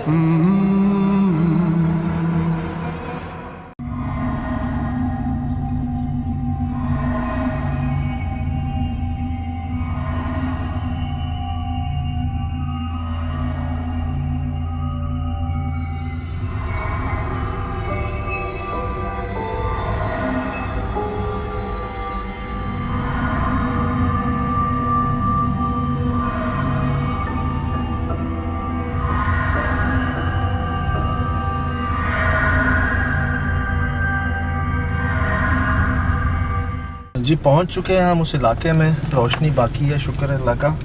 जी पहुंच चुके हैं हम उस इलाके में, रोशनी बाकी है, शुक्र है अल्लाह का।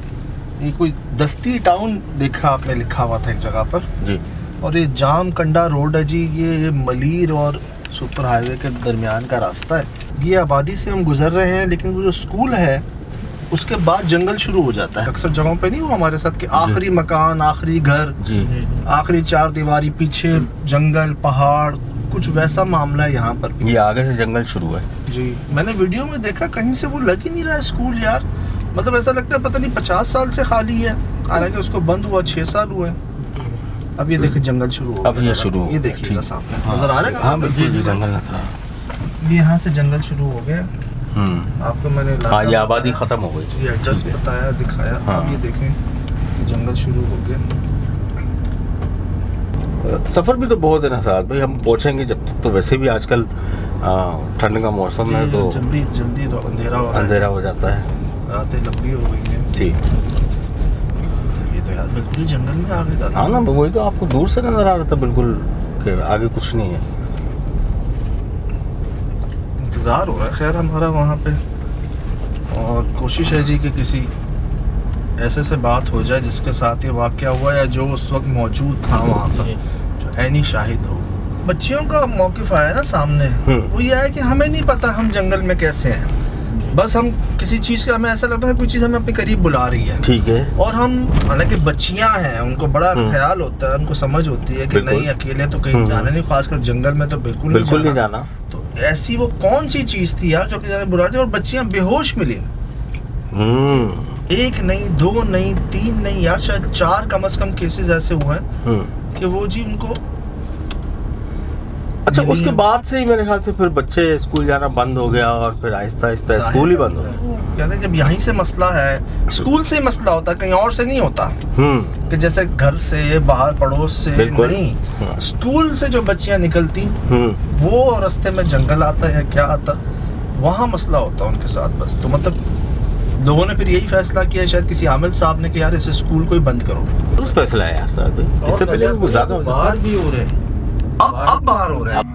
ये कोई दस्ती टाउन देखा आपने, लिखा हुआ था एक जगह पर जी। और ये जाम कंडा रोड है जी, ये मलीर और सुपर हाईवे के दरमियान का रास्ता है। ये आबादी से हम गुजर रहे हैं, लेकिन वो जो स्कूल है उसके बाद जंगल शुरू हो जाता है। अक्सर जगहों पे नहीं हुआ हमारे साथ कि आखिरी मकान, आखिरी घर जी, आखिरी चार दीवारी, पीछे जंगल पहाड़, कुछ वैसा मामला है यहाँ पर भी। ये आगे से जंगल शुरू है जी। मैंने वीडियो में देखा कहीं से वो लग ही नहीं रहा है स्कूल यार, मतलब ऐसा लगता है पता नहीं 50 साल से खाली है, हालांकि उसको बंद हुआ 6 साल हुए। अब ये देखिए जंगल शुरू हो गया। अब ये शुरू हो ये गया, देखिएगा ठीक। सामने नजर आ रहा है। हाँ बिल्कुल जंगल नजर आ रहा ये यहाँ से जंगल शुरू हो गया। है। आपको मैंने हाँ ये आबादी खत्म हो गई। ये एड्रेस बताया, दिखाया। हाँ। अब ये देखें जंगल शुरू हो गया। सफ़र भी तो बहुत है ना साथ भाई, हम पहुँचेंगे जब तक तो वैसे भी आजकल ठंड का मौसम है तो जल्दी जल्दी अंधेरा हो जाता है, रातें लंबी हो गई हैं। जी। ये तो यार बिल्कुल ही जंगल में आ गए दादा। हाँ ना, वही तो आपको दूर से नजर आ रहा था बिल्कुल कि आगे कुछ नहीं है। इंतज़ार हो रहा है खैर हमारा वहाँ पे, और कोशिश है जी कि किसी ऐसे से बात हो जाए जिसके साथ ये वाक़या हुआ या जो उस वक्त मौजूद था वहाँ पर, जो ऐनी शाहिद हो। बच्चियों का मौक़िफ़ आया ना सामने, वो ये है कि हमें नहीं पता हम जंगल में कैसे हैं, बस हम किसी चीज़ का, हमें ऐसा लगता है कोई चीज़ हमें अपने करीब बुला रही है, ठीक है। और हम, हालांकि बच्चियां हैं उनको बड़ा ख्याल होता है, उनको समझ होती है कि नहीं अकेले तो कहीं जाना नहीं, खासकर जंगल में तो बिल्कुल नहीं जाना। तो ऐसी वो कौन सी चीज़ थी यार जो अपनी जान बुला रही थी, और बच्चियां बेहोश मिली। एक नहीं, दो नहीं, तीन नहीं यार, शायद 4 कम से कम केसेस ऐसे हुए हैं कि वो जी उनको। अच्छा, उसके बाद से ही मेरे ख्याल से फिर बच्चे स्कूल जाना बंद हो गया और फिर आहिस्ता आहिस्ता स्कूल ही बंद हो गया। कहते हैं जब यहीं से मसला है, स्कूल से ही मसला होता है, कहीं और से नहीं होता कि जैसे घर से बाहर पड़ोस से नहीं, स्कूल से जो बच्चियां निकलती वो रास्ते में जंगल आता है क्या आता, वहाँ मसला होता है उनके साथ बस। तो मतलब लोगों ने फिर यही फैसला किया शायद किसी आमिल साहब ने कि यार इस स्कूल को ही बंद करो। उस फैसला है यार सर, इससे पहले वो ज्यादा बाहर भी हो रहे हैं, अब बाहर हो रहे हैं।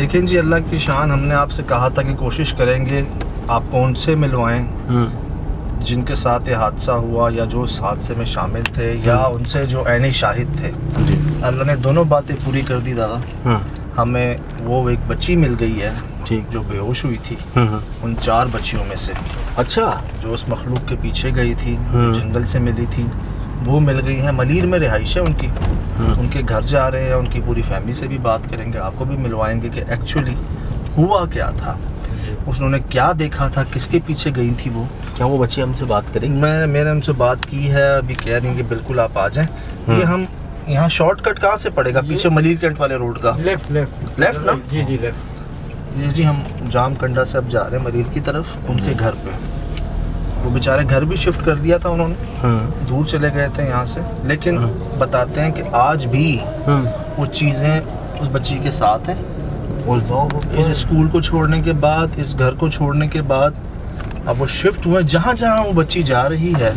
देखें जी, अल्लाह की शान, हमने आपसे कहा था कि कोशिश करेंगे आपको उनसे मिलवाएं जिनके साथ ये हादसा हुआ या जो उस हादसे में शामिल थे या उनसे जो ऐनी शाहिद थे। जी। अल्लाह ने दोनों बातें पूरी कर दी दादा। हमें वो एक बच्ची मिल गई है ठीक, जो बेहोश हुई थी उन 4 बच्चियों में से। अच्छा, जो उस मखलूक के पीछे गई थी, जंगल से मिली थी, वो मिल गई है। मलीर में रिहाइश है उनकी। उनके घर जा रहे हैं, उनकी पूरी फैमिली से भी बात करेंगे, आपको भी मिलवाएंगे कि एक्चुअली हुआ क्या था, उन्होंने क्या देखा था, किसके पीछे गई थी वो। क्या वो बच्ची हमसे बात करेंगी? मैंने हमसे बात की है, अभी कह रही है कि बिल्कुल आप आ जाएं। ये हम यहाँ शॉर्टकट कहाँ से पड़ेगा? पीछे मलीर कैंट वाले रोड का लेफ्ट ना? जी लेफ्ट। जी हम जाम कंडा से अब जा रहे हैं मलीर की तरफ, उनके घर पे। वो बेचारे घर भी शिफ्ट कर दिया था उन्होंने, दूर चले गए थे यहाँ से, लेकिन बताते हैं कि आज भी वो चीज़ें उस बच्ची के साथ हैं। इस स्कूल को छोड़ने के बाद, इस घर को छोड़ने के बाद अब वो शिफ्ट हुए, जहाँ जहाँ वो बच्ची जा रही है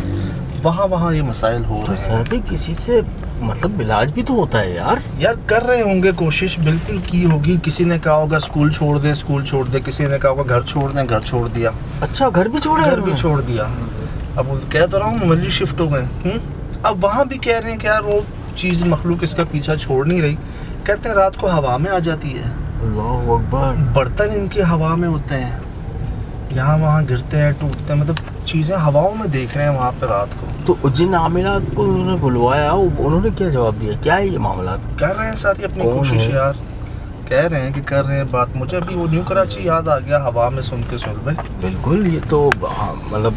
वहाँ वहाँ ये मसाइल हो रहे हैं। तो किसी से मतलब इलाज भी तो होता है यार कर रहे होंगे, कोशिश बिल्कुल की होगी। किसी ने कहा होगा स्कूल छोड़ दें, स्कूल छोड़ दें, किसी ने कहा होगा घर छोड़ दें, घर छोड़ दिया। अच्छा, घर भी छोड़ा? घर भी छोड़ दिया। अब वो कह तो रहा हूँ मली शिफ्ट हो गए। अब वहाँ भी कह रहे हैं कि यार वो चीज़ मखलूक इसका पीछा छोड़ नहीं रही। कहते हैं रात को हवा में आ जाती है। अल्लाहु अकबर। बर्तन इनके हवा में होते हैं, यहाँ वहाँ गिरते हैं, टूटते हैं, मतलब चीज़ें हवाओं में देख रहे हैं वहाँ पे रात को। तो जिन आमिला को उन्होंने बुलवाया, उन्होंने क्या जवाब दिया? क्या है ये मामला? कर रहे हैं सारी अपनी कोशिश यार, कह रहे हैं कि कर रहे हैं बात। मुझे अभी वो न्यू कराची याद आ गया हवा में सुन के सुन भाई। बिल्कुल, ये तो मतलब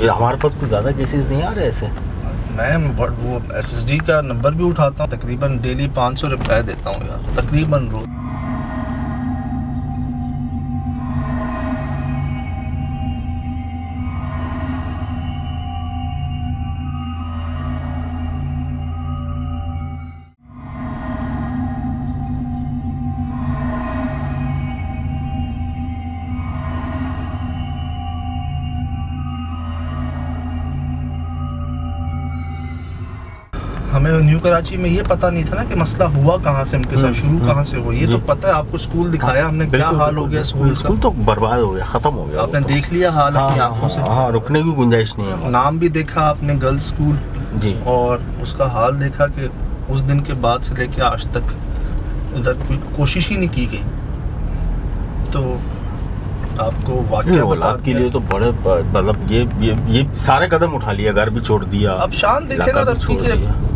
हमारे पास कुछ ज़्यादा केसेस नहीं आ रहे ऐसे। मैं वो SSD का नंबर भी उठाता हूँ, तकरीबन डेली 500 रिप्लाई देता हूँ यार, तकरीबन रोज। हमें न्यू कराची में ये पता नहीं था ना कि मसला हुआ कहाँ से, उनके साथ शुरू कहाँ से हुआ। ये तो पता है आपको, स्कूल दिखाया हमने, क्या हाल हो गया स्कूल स्कूल तो बर्बाद हो गया, खत्म हो गया। आपने देख लिया हाल अपनी आंखों से। हाँ, रुकने की गुंजाइश नहीं है। नाम भी देखा आपने, गर्ल्स स्कूल जी, और उसका हाल देखा कि उस दिन के बाद से लेके आज तक इधर कोई कोशिश ही नहीं की गई। तो आपको वाकया औलाद के लिए तो बड़े मतलब ये सारे कदम उठा लिया, घर भी छोड़ दिया। अब शान देखे ना रब की,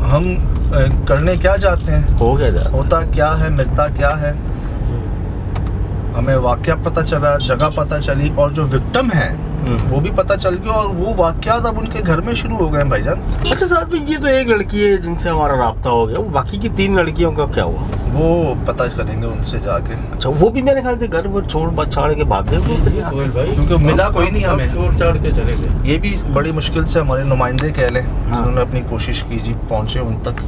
हम करने क्या चाहते हैं, हो गया, होता क्या है, मिलता क्या है। हमें वाकया पता चला, जगह पता चली, और जो विक्टिम है वो भी पता चल गया, और वो वाकयात अब उनके घर में शुरू हो गए भाईजान। अच्छा साहब, ये तो एक लड़की है जिनसे हमारा राब्ता हो गया, वो बाकी की 3 लड़कियों का क्या हुआ? वो पता करेंगे उनसे जाके। अच्छा, वो भी मेरे ख्याल से घर वो छाड़ के भाग गए, क्योंकि मिला कोई नहीं हमें, छोड़ के चले गए। ये भी बड़ी मुश्किल से हमारे नुमाइंदे कह लें, जिन्होंने अपनी कोशिश की जी पहुँचे उन तक,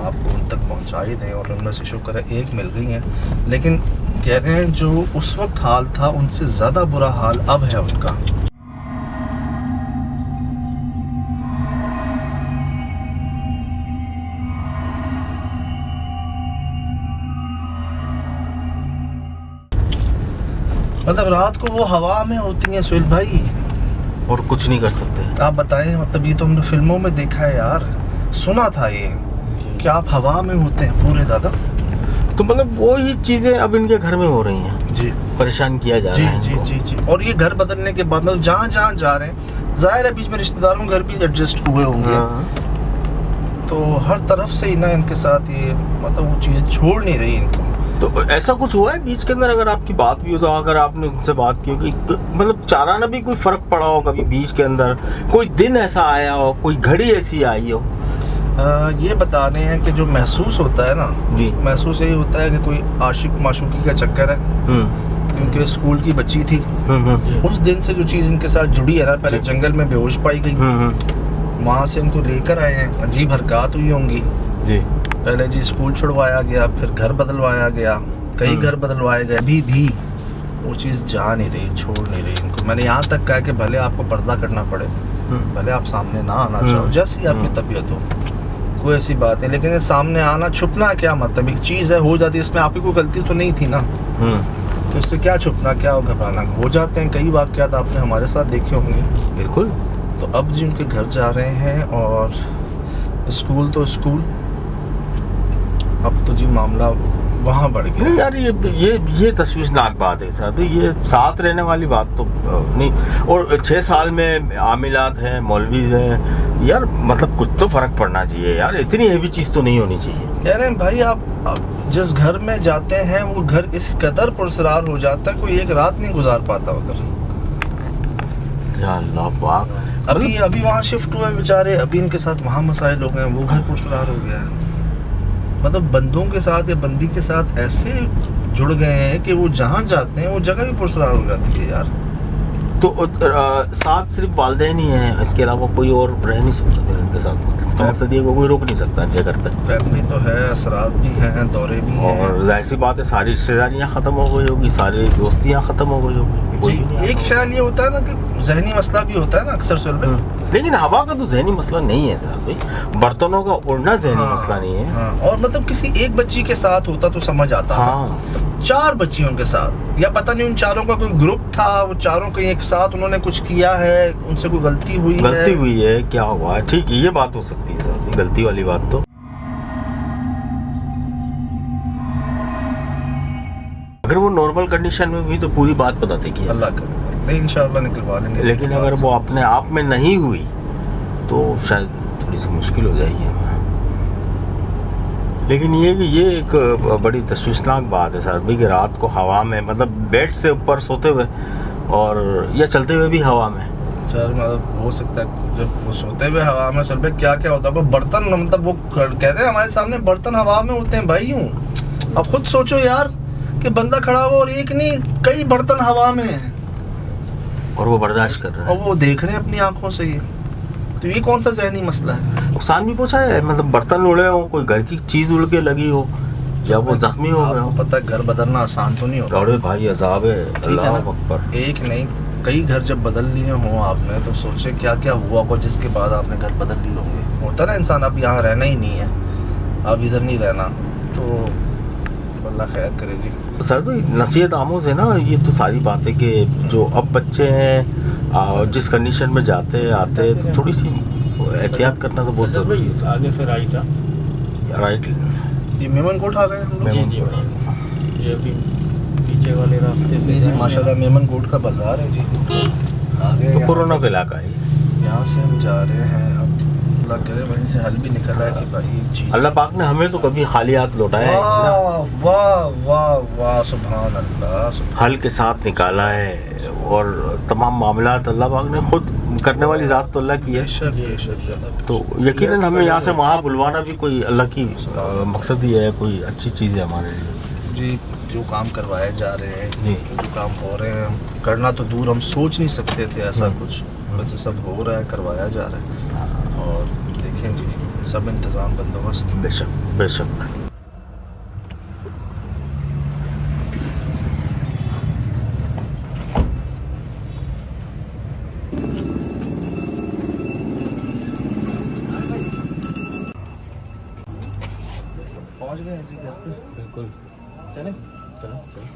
आपको उन तक पहुँचा ही दें, और उनमें से शुक्र है एक मिल गई हैं। लेकिन कह रहे हैं जो उस वक्त हाल था उनसे ज़्यादा बुरा हाल अब है उनका। मतलब रात को वो हवा में होती हैं सुहेल भाई, और कुछ नहीं कर सकते। आप बताएं, मतलब ये तो हमने फिल्मों में देखा है यार, सुना था ये कि आप हवा में होते हैं पूरे दादा। तो मतलब वो ही चीजें अब इनके घर में हो रही हैं जी, परेशान किया जा रहा है जी जी जी। और ये घर बदलने के बाद मतलब जहाँ जहाँ जा रहे हैं, जाहिर है बीच में रिश्तेदारों घर भी एडजस्ट हुए होंगे। तो हर तरफ से ही ना इनके साथ ये मतलब वो चीज़ छोड़ नहीं रही इनको। तो ऐसा कुछ हुआ है बीच के अंदर, अगर आपकी बात भी हो तो, अगर आपने उनसे बात की हो कि मतलब चाराना भी कोई फर्क पड़ा हो कभी बीच के अंदर, कोई दिन ऐसा आया हो, कोई घड़ी ऐसी आई हो? ये बता रहे हैं कि जो महसूस होता है ना जी, महसूस यही होता है कि कोई आशिक माशूकी का चक्कर है, क्योंकि स्कूल की बच्ची थी। उस दिन से जो चीज़ इनके साथ जुड़ी है ना, पहले जंगल में बेहोश पाई गई, वहाँ से इनको लेकर आए हैं, अजीब हरकत हुई होंगी जी। पहले जी स्कूल छुड़वाया गया, फिर घर बदलवाया गया, कई घर बदलवाए गए, अभी भी वो चीज़ जा नहीं रही, छोड़ नहीं रही इनको। मैंने यहाँ तक कहा कि भले आपको पर्दा करना पड़े, भले आप सामने ना आना चाहो, जैसी आपकी तबीयत हो, कोई ऐसी बात नहीं, लेकिन ये सामने आना छुपना क्या मतलब, एक चीज़ है हो जाती है, इसमें आपकी कोई गलती तो नहीं थी ना, तो इससे क्या छुपना, क्या घबराना, हो जाते हैं कई वाक़यात आपने हमारे साथ देखे होंगे। बिल्कुल। तो अब जी उनके घर जा रहे हैं, और स्कूल तो स्कूल, अब तो जी मामला वहाँ बढ़ गया। नहीं यार, ये तशवीशनाक बात है साहब, ये साथ रहने वाली बात तो नहीं। और 6 साल में आमिलात हैं, मौलवीज हैं यार, मतलब कुछ तो फ़र्क पड़ना चाहिए यार, इतनी हेवी चीज़ तो नहीं होनी चाहिए। कह रहे हैं भाई आप जिस घर में जाते हैं वो घर इस कदर पुरसरार हो जाता है, कोई एक रात नहीं गुजार पाता उधर। या अल्लाह पाक। अभी वहाँ शिफ्ट हुए बेचारे, अभी इनके साथ वहाँ मसाइल हो गए, वो घर पुरसरार हो गया है। मतलब बंदों के साथ या बंदी के साथ ऐसे जुड़ गए हैं कि वो जहाँ जाते हैं वो जगह भी पुरसरार हो जाती है यार। तो साथ सिर्फ वालिदैन ही हैं, इसके अलावा कोई और रह नहीं सकता फिर उनके साथ। इसका मकसद ये कोई रोक नहीं सकता इनके घर पे। फैमिली तो है, असरात भी हैं, दौरे भी हैं, और जाहिर सी बात है सारी रिश्तेदारियाँ ख़त्म हो गई होगी, सारी दोस्तियाँ ख़त्म हो गई होगी। जी, एक ख्याल ये होता है ना कि जहनी मसला भी होता है ना अक्सर सुलभ। लेकिन हवा का तो जहनी मसला नहीं है साहब भाई, बर्तनों का उड़ना जहनी मसला नहीं है। हाँ, और मतलब किसी एक बच्ची के साथ होता तो समझ आता। हाँ, 4 बच्चियों के साथ, या पता नहीं उन चारों का कोई ग्रुप था, वो चारों कहीं एक साथ उन्होंने कुछ किया है, उनसे कोई गलती हुई है, क्या हुआ है, ठीक है, ये बात हो सकती है साहब, गलती वाली बात तो। अगर वो नॉर्मल कंडीशन में हुई तो पूरी बात बताते कि अल्लाह करे, नहीं इंशाअल्लाह निकलवा लेंगे। लेकिन अगर वो अपने आप में नहीं हुई तो शायद थोड़ी सी मुश्किल हो जाएगी हमें। लेकिन ये एक बड़ी तशवीशनाक बात है सर भाई कि रात को हवा में, मतलब बेड से ऊपर सोते हुए और या चलते हुए भी हवा में। सर मतलब हो सकता है जब वो सोते हुए हवा में चल पे क्या क्या होता है, वो बर्तन, मतलब वो कहते हैं हमारे सामने बर्तन हवा में होते हैं भाई। यूँ अब खुद सोचो यार कि बंदा खड़ा हो और एक नहीं कई बर्तन हवा में हैं और वो बर्दाश्त कर रहा है, और वो देख रहे हैं अपनी आंखों से। ये तो ये कौन सा जहनी मसला है? नुकसान भी पहुंचा है, मतलब बर्तन उड़े हो, कोई घर की चीज उड़ के लगी हो, या वो जख्मी हो गए हो। पता है घर बदलना आसान तो नहीं होता। अरे भाई अज़ाब है, अल्लाह अकबर। एक नहीं कई घर जब बदल लिए हों आपने तो सोचे क्या क्या हुआ होगा जिसके बाद आपने घर बदल लिए होंगे। होता ना इंसान अब यहाँ रहना ही नहीं है, अब इधर नहीं रहना, तो अल्लाह खैर करे जी। सर भाई नसीहत आमोज़ है ना ये तो सारी बातें कि जो अब बच्चे हैं और जिस कंडीशन में जाते हैं आते हैं तो थोड़ी सी एहतियात करना तो बहुत ज़रूरी है। आगे से राइट राइट जी मेमन कोट आ गए हम लोग। जी जी, ये अभी पीछे वाले रास्ते से जी माशाल्लाह मेमन कोट का बाजार है जी, आगे तो कोरोना का इलाका है, यहाँ से हम जा रहे हैं। अब अल्लाह करे वहीं से हल भी निकल आया कि भाई ये चीज़ अल्लाह पाक ने हमें तो कभी खाली हाथ लौटाया है ना, वाह वाह वाह सुभान अल्लाह, हल के साथ निकाला है। और तमाम मामलात अल्लाह पाक ने खुद करने वाली ज़ात तो अल्लाह की है। बेशक तो यकीनन हमें यहाँ से वहाँ बुलवाना भी कोई अल्लाह की मकसद ही है, कोई अच्छी चीज़ है हमारे लिए जी। जो काम करवाए जा रहे हैं, जी, जो काम हो रहे हैं, करना तो दूर हम सोच नहीं सकते थे ऐसा कुछ, वैसे सब हो रहा है, करवाया जा रहा है। और देखें जी सब इंतज़ाम बंदोबस्त बेशक बेशक। पहुंच गए हैं जी घर पे। बिल्कुल, चले चलो चलो।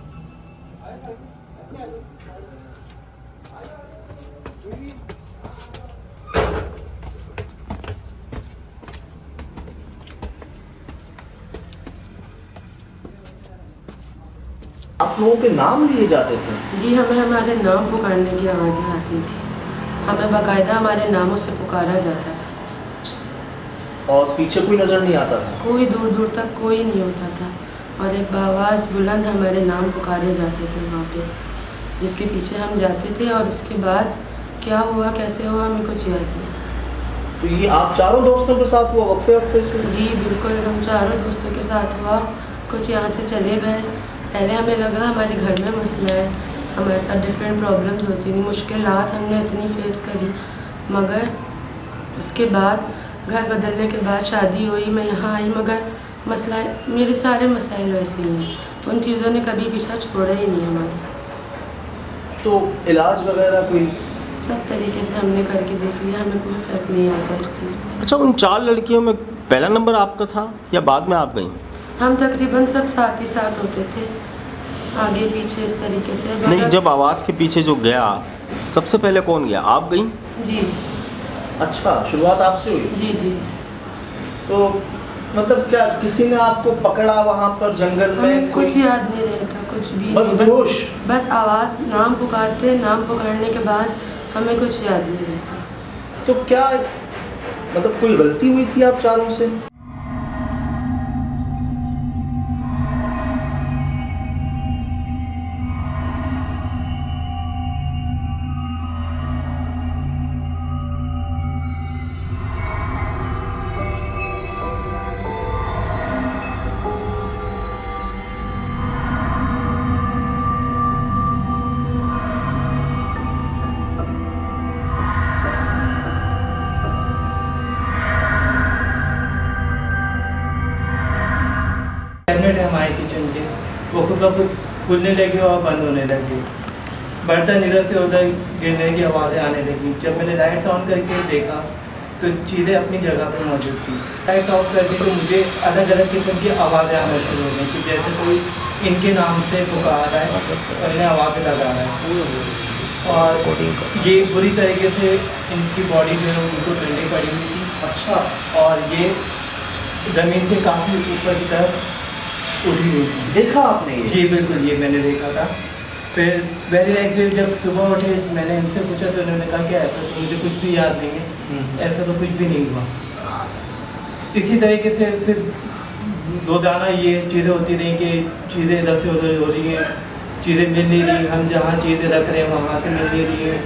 आप लोगों के नाम लिए जाते थे? जी, हमें हमारे नाम पुकारने की आवाज़ें आती थी, हमें बाकायदा हमारे नामों से पुकारा जाता था, और पीछे कोई नज़र नहीं आता था? कोई दूर दूर तक कोई नहीं होता था, और एक बावाज़ बुलंद हमारे नाम पुकारे जाते थे वहाँ पे, जिसके पीछे हम जाते थे। और उसके बाद क्या हुआ कैसे हुआ हमें कुछ याद नहीं। तो ये आप चारों दोस्तों के साथ हुआ वक्फे से? जी बिल्कुल, हम चारों दोस्तों के साथ हुआ। कुछ यहाँ से चले गए, पहले हमें लगा हमारे घर में मसला है, हमारे साथ डिफरेंट प्रॉब्लम्स होती थी, मुश्किलात हमने इतनी फेस करी, मगर उसके बाद घर बदलने के बाद शादी हुई, मैं यहाँ आई, मगर मसला मेरे सारे मसाइल वैसे ही हैं, उन चीज़ों ने कभी पीछा छोड़ा ही नहीं हमारा। तो इलाज वगैरह कोई? सब तरीके से हमने करके देख लिया, हमें कोई फ़र्क नहीं आता इस चीज़ में। अच्छा, उन 4 लड़कियों में पहला नंबर आपका था या बाद में आप गई? हम तकरीबन सब साथ ही साथ होते थे, आगे पीछे इस तरीके से। नहीं, जब आवाज़ के पीछे जो गया सबसे पहले कौन गया, आप गई? जी अच्छा, शुरुआत आपसे हुई? जी जी। तो मतलब क्या किसी ने आपको पकड़ा वहाँ पर जंगल में? हमें कुछ याद नहीं रहता, कुछ भी बस नहीं, बेहोश? बस आवाज़, नाम पुकारते, नाम पुकारने के बाद हमें कुछ याद नहीं रहता। तो क्या मतलब कोई गलती हुई थी आप चारों से? कैबिनेट है हमारे किचन के, वो खुद ब खुद खुलने लगे और बंद होने लगे। बर्तन इधर से उधर गिरने की आवाज़ें आने लगी। जब मैंने लाइट्स ऑन करके देखा तो चीज़ें अपनी जगह पर मौजूद थी। लाइट ऑफ करके तो मुझे अलग अलग किस्म की आवाज़ें आना शुरू हो गई कि जैसे कोई इनके नाम से पुकार रहा है और इन्हें आवाज़ें लगा रहा है। और ये बुरी तरीके से इनकी बॉडी जो है वो बिल्कुल ठंडी पड़ी हुई थी। अच्छा। और ये ज़मीन से काफ़ी ऊपर की तरफ उठी हुई थी। देखा आपने ये? जी बिल्कुल, ये मैंने देखा था। फिर वेरी नेक्स्ट जब सुबह उठे मैंने इनसे पूछा तो उन्होंने कहा कि ऐसा तो मुझे कुछ भी याद नहीं है, ऐसा तो कुछ भी नहीं हुआ। इसी तरीके से फिर रोज़ाना ये चीज़ें होती रही कि चीज़ें इधर से उधर हो रही हैं, चीज़ें मिल नहीं रही, हम जहाँ चीज़ें रख रहे हैं वहाँ से मिल नहीं रही है।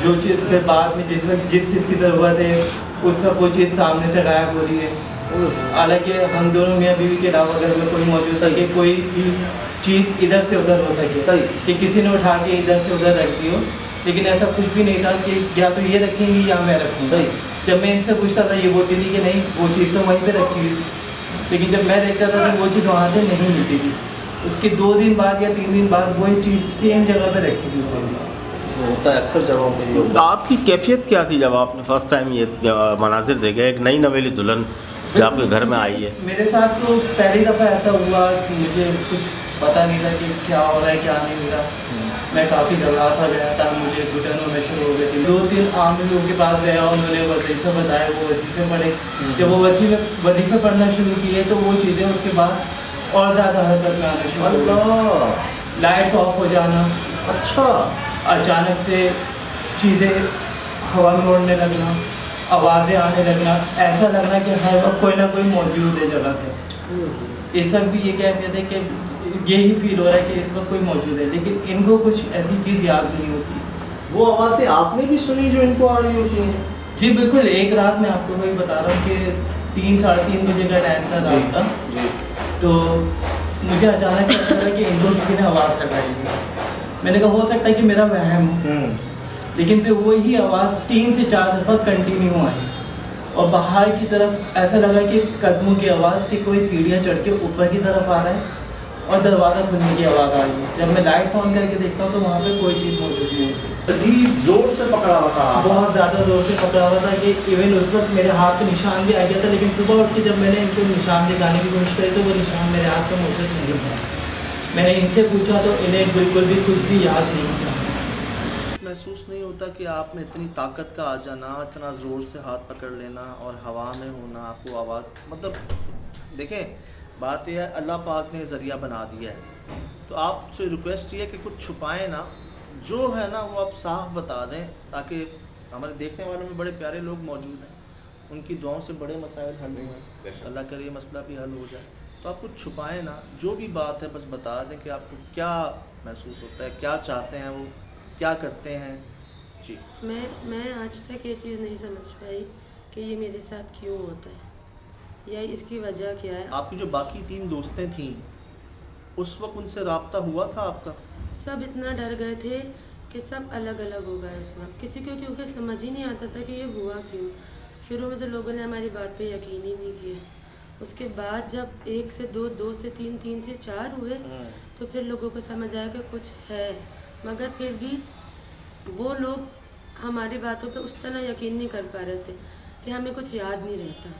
जो चीज़ फिर बाद में जिस चीज़ की ज़रूरत है उस सब वो चीज़ सामने से गायब हो रही है। हालांकि हम दोनों मियाँ बीवी के अलावा अगर में कोई मौजूद सके, कोई भी चीज़ इधर से उधर हो सके, सही कि किसी ने उठा के इधर से उधर रख दी हो, लेकिन ऐसा कुछ भी नहीं था कि या तो ये रखेंगी या मैं रखूँगा। सही। जब मैं इनसे पूछता था ये बोलती थी कि नहीं वो चीज़ तो वहीं पे रखी हुई थी, लेकिन जब मैं देखता था तो वो चीज़ वहाँ से नहीं मिलती थी। उसके 2 दिन बाद या 3 दिन बाद वही चीज़ सेम जगह पर रखी थी। होता है अक्सर जगहों पे ये होता है। आपकी कैफियत क्या थी जब आपने फर्स्ट टाइम ये मनाजिर देखे, एक नई नवेली दुल्हन जो आपके घर में आई है? मेरे साथ तो पहली दफ़ा ऐसा हुआ कि मुझे कुछ पता नहीं था कि क्या हो रहा है क्या नहीं हो रहा। मैं काफ़ी घबरा सा गया था, मुझे घुटन होना शुरू हो गई थी। 2-3 आम लोगों के पास गया, उन्होंने वजीफ़े बताया, वो वजीफ़े पढ़े। जब वो वजीफ़े पढ़ना शुरू किए तो वो चीज़ें उसके बाद और ज़्यादा हरकत में आना शुरू हो गई। लाइट ऑफ हो जाना, अच्छा। अचानक से चीज़ें हवा में उड़ने लगना, आवाज़ें आने लगना, ऐसा लगना कि हर वक्त कोई ना कोई मौजूद है जगह पे। इस वक्त भी ये कैफियत है कि यही फील हो रहा है कि इस वक्त कोई मौजूद है, लेकिन इनको कुछ ऐसी चीज़ याद नहीं होती। वो आवाज़ें आपने भी सुनी जो इनको आ रही होती हैं? जी बिल्कुल। एक रात मैं आपको वही बता रहा हूँ कि 3-3:30 बजे का टाइम था रात का। तो मुझे अचानक से लगा कि इनको किसी ने आवाज़ लगाई है। मैंने कहा हो सकता है कि मेरा वहम हो, लेकिन फिर वही आवाज़ 3 से 4 दफ़ा कंटिन्यू आई और बाहर की तरफ ऐसा लगा कि कदमों की आवाज़ कि कोई सीढ़ियाँ चढ़ के ऊपर की तरफ आ रहा है और दरवाज़ा खुलने की आवाज़ आ रही है। जब मैं लाइट ऑन करके देखता हूँ तो वहाँ पे कोई चीज़ मौजूद नहीं होती। जोर से पकड़ा हुआ था? बहुत ज़्यादा जोर से पकड़ा हुआ था कि इवन उस वक्त मेरे हाथ पे निशान भी आ गया था, लेकिन सुबह उठ के जब मैंने इनको निशान दिखाने की कोशिश करी तो वो निशान मेरे हाथ पे मौजूद नहीं था। मैंने इनसे पूछा तो इन्हें बिल्कुल भी कुछ भी याद नहीं था। महसूस नहीं होता कि आप में इतनी ताकत का आ जाना, इतना ज़ोर से हाथ पकड़ लेना और हवा में होना, आपको आवाज़, मतलब देखें बात यह है अल्लाह पाक ने ज़रिया बना दिया है, तो आपसे रिक्वेस्ट ये है कि कुछ छुपाएं ना, जो है ना वो आप साफ बता दें, ताकि हमारे देखने वालों में बड़े प्यारे लोग मौजूद हैं, उनकी दुआओं से बड़े मसाइल हल हुए, अल्लाह करे ये मसला भी हल हो जाए। तो आप कुछ छुपाएं ना, जो भी बात है बस बता दें कि आपको क्या महसूस होता है, क्या चाहते हैं वो, क्या करते हैं। जी। मैं आज तक ये चीज़ नहीं समझ पाई कि ये मेरे साथ क्यों होता है या इसकी वजह क्या है। आपकी जो बाकी 3 दोस्तें थीं उस वक्त उनसे रब्ता हुआ था आपका? सब इतना डर गए थे कि सब अलग अलग हो गए उस वक्त। किसी को क्योंकि समझ ही नहीं आता था कि ये हुआ क्यों। शुरू में तो लोगों ने हमारी बात पे यकीन ही नहीं किया। उसके बाद जब 1 से 2, 2 से 3, 3 से 4 हुए तो फिर लोगों को समझ आया कि कुछ है, मगर फिर भी वो लोग हमारी बातों पे उस तरह यकीन नहीं कर पा रहे थे कि हमें कुछ याद नहीं रहता।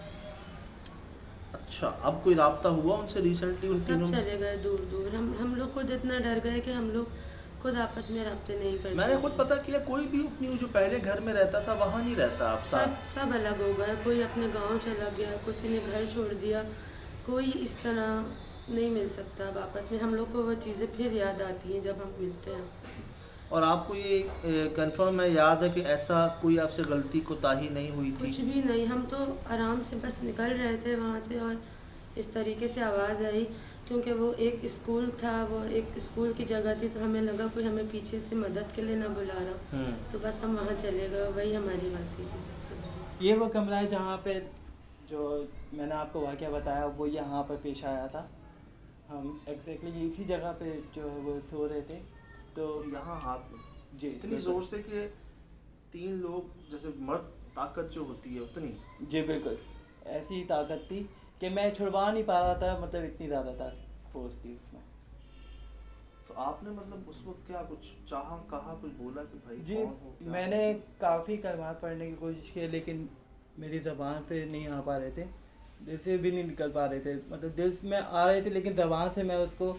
अच्छा, अब कोई राब्ता हुआ उनसे रिसेंटली उन सब तीनों में? चले गए दूर दूर। हम लोग खुद इतना डर गए कि हम लोग खुद आपस में रब्ते नहीं करते। मैंने खुद पता किया कोई भी अपनी जो पहले घर में रहता था वहाँ नहीं रहता आप सब अलग हो गए। कोई अपने गांव चला गया, किसी ने घर छोड़ दिया, कोई इस तरह नहीं मिल सकता अब आपस में। हम लोग को वो चीज़ें फिर याद आती हैं जब हम मिलते हैं। और आपको ये कंफर्म है, याद है कि ऐसा कोई आपसे गलती कोताही नहीं हुई थी? कुछ भी नहीं, हम तो आराम से बस निकल रहे थे वहाँ से और इस तरीके से आवाज़ आई, क्योंकि वो एक स्कूल था, वो एक स्कूल की जगह थी, तो हमें लगा कोई हमें पीछे से मदद के लिए ना बुला रहा, तो बस हम वहाँ चले गए। वही हमारी गलती थी सबसे बड़ी। ये वो कमरा है जहाँ पे जो मैंने आपको वाक़या बताया वो यहाँ पर पेश आया था। हम एग्जैक्टली इसी जगह पे जो है वो सो रहे थे, तो यहाँ हाथ में जी इतनी ज़ोर से कि 3 लोग जैसे मर्द ताकत जो होती है उतनी। जी बिल्कुल ऐसी ही ताकत थी कि मैं छुड़वा नहीं पा रहा था, मतलब इतनी ज़्यादा फोर्स थी उसमें। तो आपने मतलब उस वक्त क्या कुछ चाहा, कहा, कुछ बोला कि भाई जी कौन हो, क्या मैंने काफ़ी कलमात पढ़ने की कोशिश की, लेकिन मेरी ज़बान पे नहीं आ पा रहे थे, दिल से भी नहीं निकल पा रहे थे। मतलब दिल में आ रहे थे लेकिन ज़बान से मैं उसको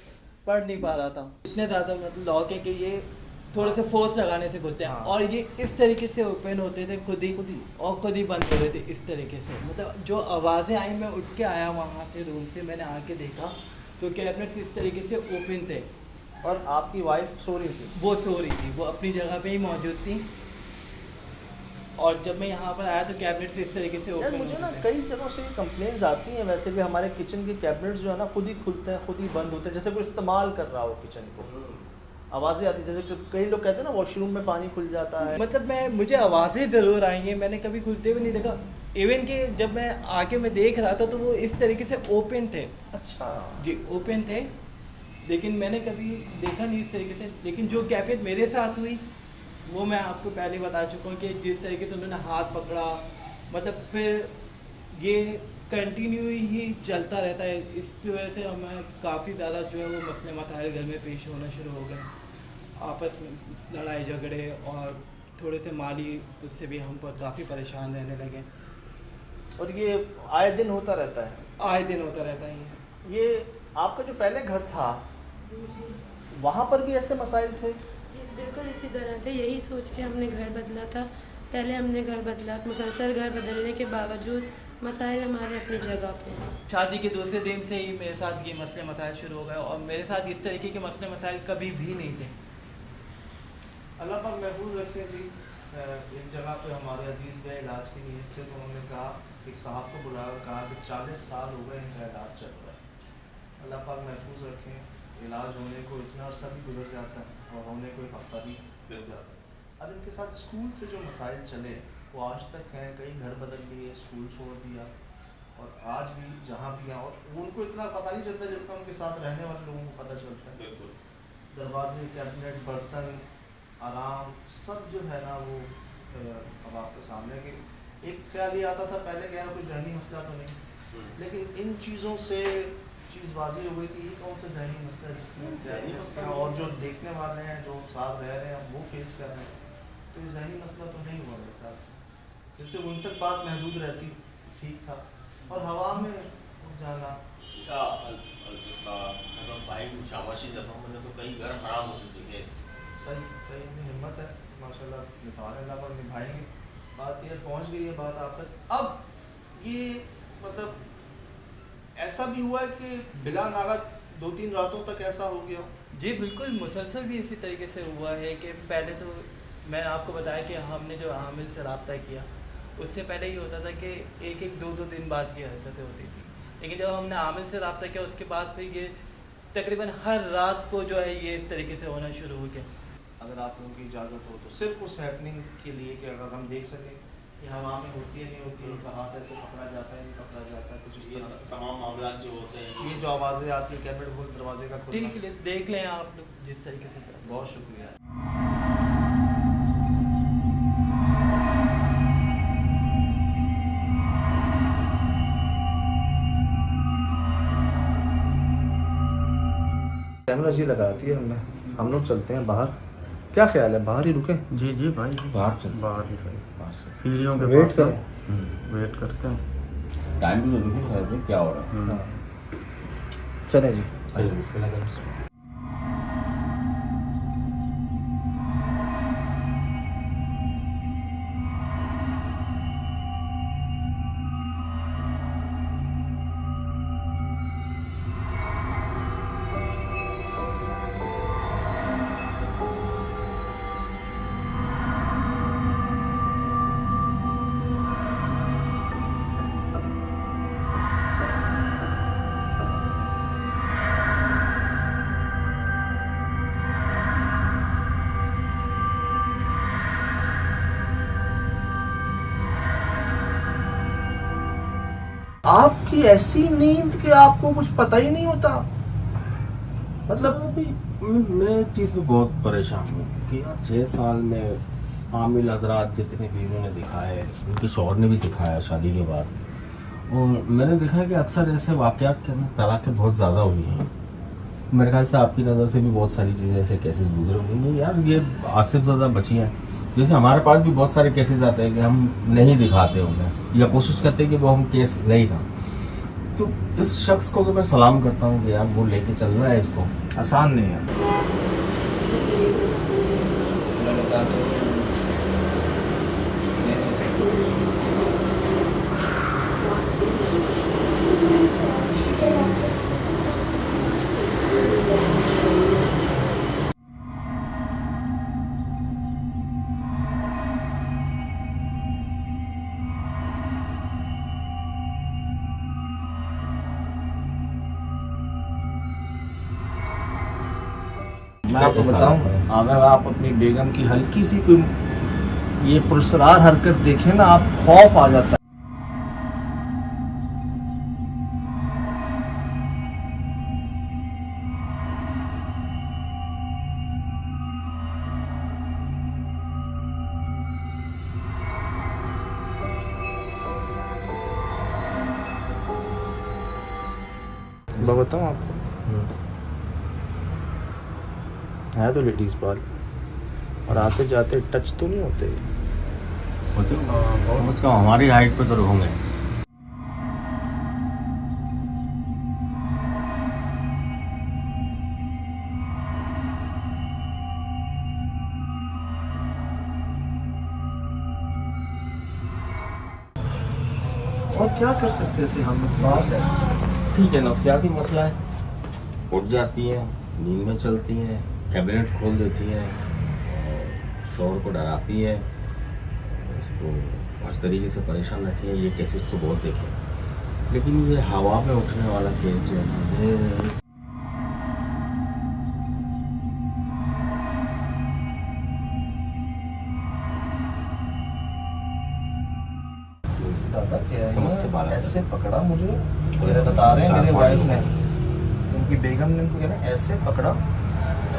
पढ़ नहीं पा रहा था। इतने ज़्यादा मतलब लॉक है कि ये थोड़े से फोर्स लगाने से खुलते हैं, हाँ। और ये इस तरीके से ओपन होते थे खुद ही और खुद ही बंद हो रहे थे इस तरीके से। मतलब जो आवाज़ें आई, मैं उठ के आया वहाँ से रूम से, मैंने आके देखा तो कैबिनेट्स इस तरीके से ओपन थे। और आपकी वाइफ सो रही थी? वो सो रही थी, वो अपनी जगह पे ही मौजूद थी, और जब मैं यहाँ पर आया तो कैबिनेट्स इस तरीके से यार ओपन मुझे ना कई जगहों से कंप्लेंट्स आती हैं वैसे भी, हमारे किचन के कैबिनेट्स जो है ना खुद ही खुलते हैं, खुद ही बंद होते हैं, जैसे कोई इस्तेमाल कर रहा हो किचन को। आवाज़ें आती, जैसे कि कई लोग कहते हैं ना वॉशरूम में पानी खुल जाता है। मतलब मुझे आवाज़ें ज़रूर आई हैं, मैंने कभी खुलते हुए नहीं देखा। इवन कि जब मैं आके मैं देख रहा था तो वो इस तरीके से ओपन थे। अच्छा जी ओपन थे, लेकिन मैंने कभी देखा नहीं इस तरीके से। लेकिन जो कैफियत मेरे साथ हुई वो मैं आपको पहले बता चुका हूँ कि जिस तरीके से उन्होंने हाथ पकड़ा, मतलब फिर ये कंटिन्यू ही चलता रहता है। इसकी वजह से हमें काफ़ी ज़्यादा जो है वो मसले मसाइल घर में पेश होना शुरू हो गए, आपस में लड़ाई झगड़े, और थोड़े से माली उससे भी हम पर काफ़ी परेशान रहने लगे। और ये आए दिन होता रहता है? आए दिन होता रहता है। ये आपका जो पहले घर था वहाँ पर भी ऐसे मसाइल थे? जी बिल्कुल इसी तरह थे। यही सोच के हमने घर बदला था। पहले हमने घर बदला, मुसलसल घर बदलने के बावजूद मसाइल हमारे अपनी जगह पे हैं। शादी के दूसरे दिन से ही मेरे साथ ये मसले मसाइल शुरू हो गए, और मेरे साथ इस तरीके के मसले मसाइल कभी भी नहीं थे। अल्लाह पाक महफूज रखे जी। एक जगह पे हमारे अजीज़ गए इलाज की नीयत से, तो उन्होंने कहा, एक साहब को बुलाया और कहा कि 40 साल हो गए इनका इलाज चल रहा है। अल्लाह पाक महफूज रखें, इलाज होने को इतना अर्सा भी गुजर जाता है और होने को एक हफ्ता भी गुजर जाता है। अब इनके साथ स्कूल से जो मसाइल चले वो आज तक हैं, कहीं घर बदल लिए, स्कूल छोड़ दिया, और आज भी जहाँ भी हैं, और उनको इतना पता नहीं चलता जितना उनके साथ रहने वाले लोगों को पता चलता है। बिल्कुल दरवाजे, कैबिनेट, बर्तन, आराम सब जो है ना वो अब आपके सामने कि एक ख्याल ये आता था पहले कि यार कोई जहनी मसला तो नहीं, लेकिन इन चीज़ों से चीज़ वाजी हो गई कि ये कौन सा जहनी मसला है जिसमें जहनी मसला, और जो देखने वाले हैं, जो साथ रह रहे हैं, वो फेस कर रहे हैं, तो ये जहनी मसला तो नहीं हुआ मेरे ख्याल से। जिससे उन तक बात महदूद रहती ठीक था, और हवा में उड़ जाना भाई शाबाशी देता हूँ, मैंने तो कई घर खराब होते देखे। सही सही में हिम्मत है माशाल्लाह, निभाने ला पर निभाएंगे। बात ये पहुँच गई है बात आप तक। अब ये मतलब ऐसा भी हुआ है कि बिला नागत 2-3 रातों तक ऐसा हो गया? जी बिल्कुल, मुसलसल भी इसी तरीके से हुआ है कि पहले तो मैं आपको बताया कि हमने जो आमिल से रब्ता किया, उससे पहले ये होता था कि 1-2 दिन बाद की हरकतें होती थी, लेकिन जब हमने आमिल से रब्ता किया उसके बाद फिर ये तकरीबन हर रात को जो है ये इस तरीके से होना शुरू हो गया। अगर आप लोगों की इजाज़त हो तो सिर्फ उस हैपनिंग के लिए कि अगर हम देख सकें कि हवा में होती है नहीं होती है, कहाँ कैसे पकड़ा जाता है नहीं पकड़ा जाता है, कुछ इस तरह से तमाम मामला जो होते हैं, ये जो आवाज़ें आती हैं, कैबिनेट खोल दरवाजे का खुलना, ठीक है, देख लें आप लोग जिस तरीके से करते हैं। बहुत शुक्रिया। कैमरा जी लगाती है हमने, हम लोग चलते हैं बाहर। क्या ख्याल है, बाहर ही रुके? जी जी भाई बाहर चलते, बाहर ही सही, सीढ़ियों के वेट पास करें, वेट करते हैं। टाइम भी तो देखिए सर क्या हो रहा है। चले जी। चलिए इसके लगा आपकी ऐसी नींद कि आपको कुछ पता ही नहीं होता। मतलब अभी मैं एक चीज़ में बहुत परेशान हूँ कि यार 6 साल में आमिल हजरात जितने भी उन्होंने दिखाए, उनके शौहर ने भी दिखाया शादी के बाद, और मैंने देखा है कि अक्सर ऐसे वाक़यात के अंदर तलाक़ें बहुत ज़्यादा हुई हैं। मेरे ख्याल से आपकी नज़र से भी बहुत सारी चीज़ें ऐसे केसेस गुजरे होंगे यार, ये आसिफ ज़्यादा बची हैं। जैसे हमारे पास भी बहुत सारे केसेस आते हैं कि हम नहीं दिखाते होंगे या कोशिश करते हैं कि वो हम केस ले ना, तो इस शख्स को तो मैं सलाम करता हूँ कि यार वो लेके चल रहा है, इसको आसान नहीं है। मैं आपको बताऊं, अगर आप अपनी बेगम की हल्की सी कोई ये पुरस्कार हरकत देखें ना, आप खौफ आ जाता है। मैं बताऊं आपको, है तो लेडीज बाल और आते जाते टच तो नहीं होते। कम से कम हमारी हाइट पे तो होंगे। और क्या कर सकते थे हम, बात है। ठीक है, नफ्सियाती मसला है, उठ जाती हैं, नींद में चलती हैं, कैबिनेट खोल देती हैं, शोर को डराती हैं, उसको हर तरीके से परेशान रखी है। ये केसेस तो बहुत देखे, लेकिन ये हवा में उठने वाला केस जो है ना, ये दादा क्या समझ से बाहर है, आता है। ऐसे पकड़ा मुझे, मेरे बता रहे हैं मेरे वाइफ ने, उनकी बेगम ने उनको कहना ऐसे पकड़ा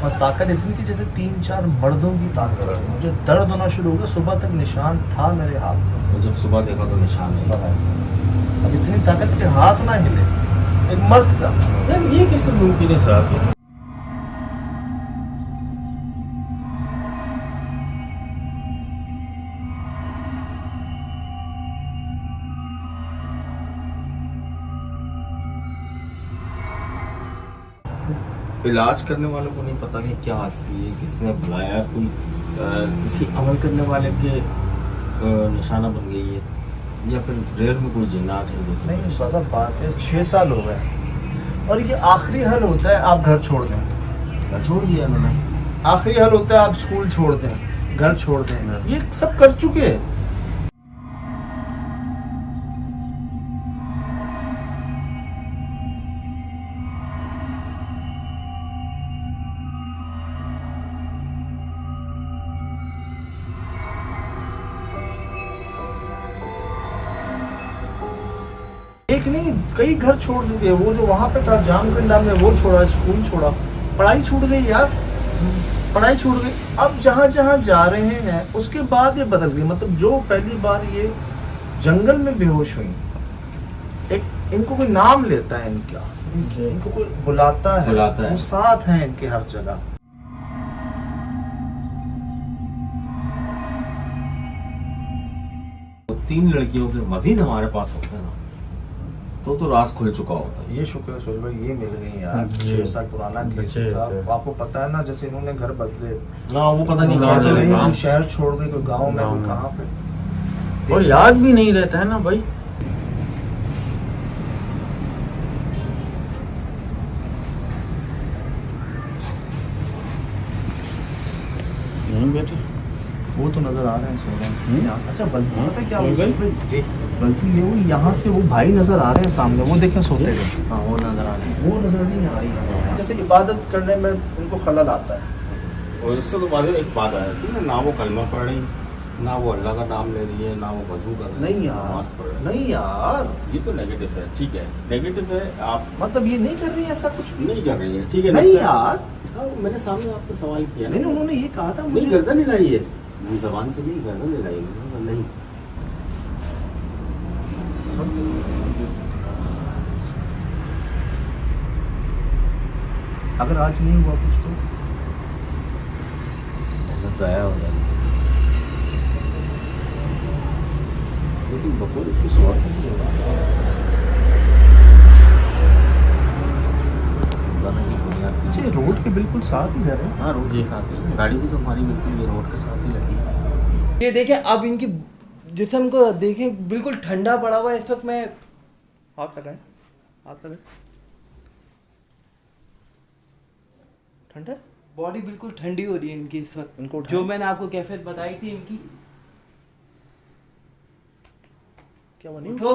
और ताकत इतनी थी जैसे 3-4 मर्दों की ताकत है। मुझे दर्द होना शुरू हो गया, सुबह तक निशान था मेरे हाथ में। तो जब सुबह देखा तो निशान नहीं। अब इतनी ताकत के हाथ ना हिले एक मर्द का। यार ये कैसे मुमकिन है साहब? इलाज करने वालों को नहीं पता कि क्या हस्ती है, किसने बुलाया, कोई किसी अमल करने वाले के निशाना बन गई है, या फिर रेयर में कोई जिन्नात है। नहीं ज़्यादा बात है, 6 साल हो गए और ये आखिरी हल होता है आप घर छोड़ दें। घर छोड़ दिया उन्होंने। आखिरी हल होता है आप स्कूल छोड़ दें, घर छोड़ दें, ये सब कर चुके हैं। एक नहीं कई घर छोड़ चुके हैं। वो जो वहां पे था जामगंडा में, वो छोड़ा, स्कूल छोड़ा, पढ़ाई छूट गई यार, पढ़ाई छूट गई। अब जहां जहां जा रहे हैं उसके बाद ये बदल गई। मतलब जो पहली बार ये जंगल में बेहोश हुई, एक इनको कोई नाम लेता है, इनका इनको कोई बुलाता है, वो साथ हैं इनके हर जगह। तो 3 लड़कियों के मजीद हमारे पास होते हैं ना, तो राज खुल चुका होता। ये शुक्र है सुहेल भाई, ये मिल गई यार। जी। 6 साल पुराना केस बचे था। थे। आपको पता है ना, जैसे इन्होंने घर बदले, ना वो पता नहीं कहाँ कहाँ चले चले गए। गए। कोई शहर छोड़ गए, कोई गाँव में, गाँव कोई में। कहाँ पे। और याद भी नहीं रहता है ना भाई। नहीं बेटे वो तो नजर आ रहे हैं, सो रहे हम्म। हैं यहाँ। अच्छा गलती पता है क्या हो हुई गई? सुहेल भाई? गलती ये हुई, यहाँ से वो भाई नजर आ रहे हैं सामने, वो देखें सोते हुए। हाँ वो नजर आ रही है। वो नजर नहीं आ रही है। जैसे इबादत करने में उनको खलल आता है। और इससे तो बाद एक बात आ जाती है ना वो कलमा पढ़ रही, ना वो अल्लाह का नाम ले रही है, ना वो वजू कर रही है, नहीं ना नमाज पढ़ यार, रही है। नहीं यार, ये तो नेगेटिव है, ठीक है नेगेटिव है। आप मतलब ये नहीं कर रही है ऐसा कुछ भी। नहीं कर रही है, ठीक है। नहीं next time- यार, हाँ, मैंने सामने आपको सवाल किया नहीं नहीं, उन्होंने ये कहा था नहीं मुझे। गर्दन हिलाई है, जबान से नहीं गर्दन हिलाई है। नहीं अगर आज नहीं हुआ कुछ तो मेहनत ज़ाया हो जाएगी। लेकिन बपोर इसको शॉर्ट नहीं होगा। अच्छा, रोड के बिल्कुल साथ ही घर है। हाँ रोड के साथ ही गाड़ी भी तो हमारी बिल्कुल ये रोड के साथ ही लगी है। ये देखें अब इनकी जिस्म को देखें, बिल्कुल ठंडा पड़ा हुआ है इस वक्त। मैं हाथ लगाए, हाथ लगाए, ठंडा है? बॉडी बिल्कुल ठंडी हो रही है इनकी इस वक्त। इनको उठाएं। जो मैंने आपको कैफियत बताई थी इनकी, क्या बनी? उठो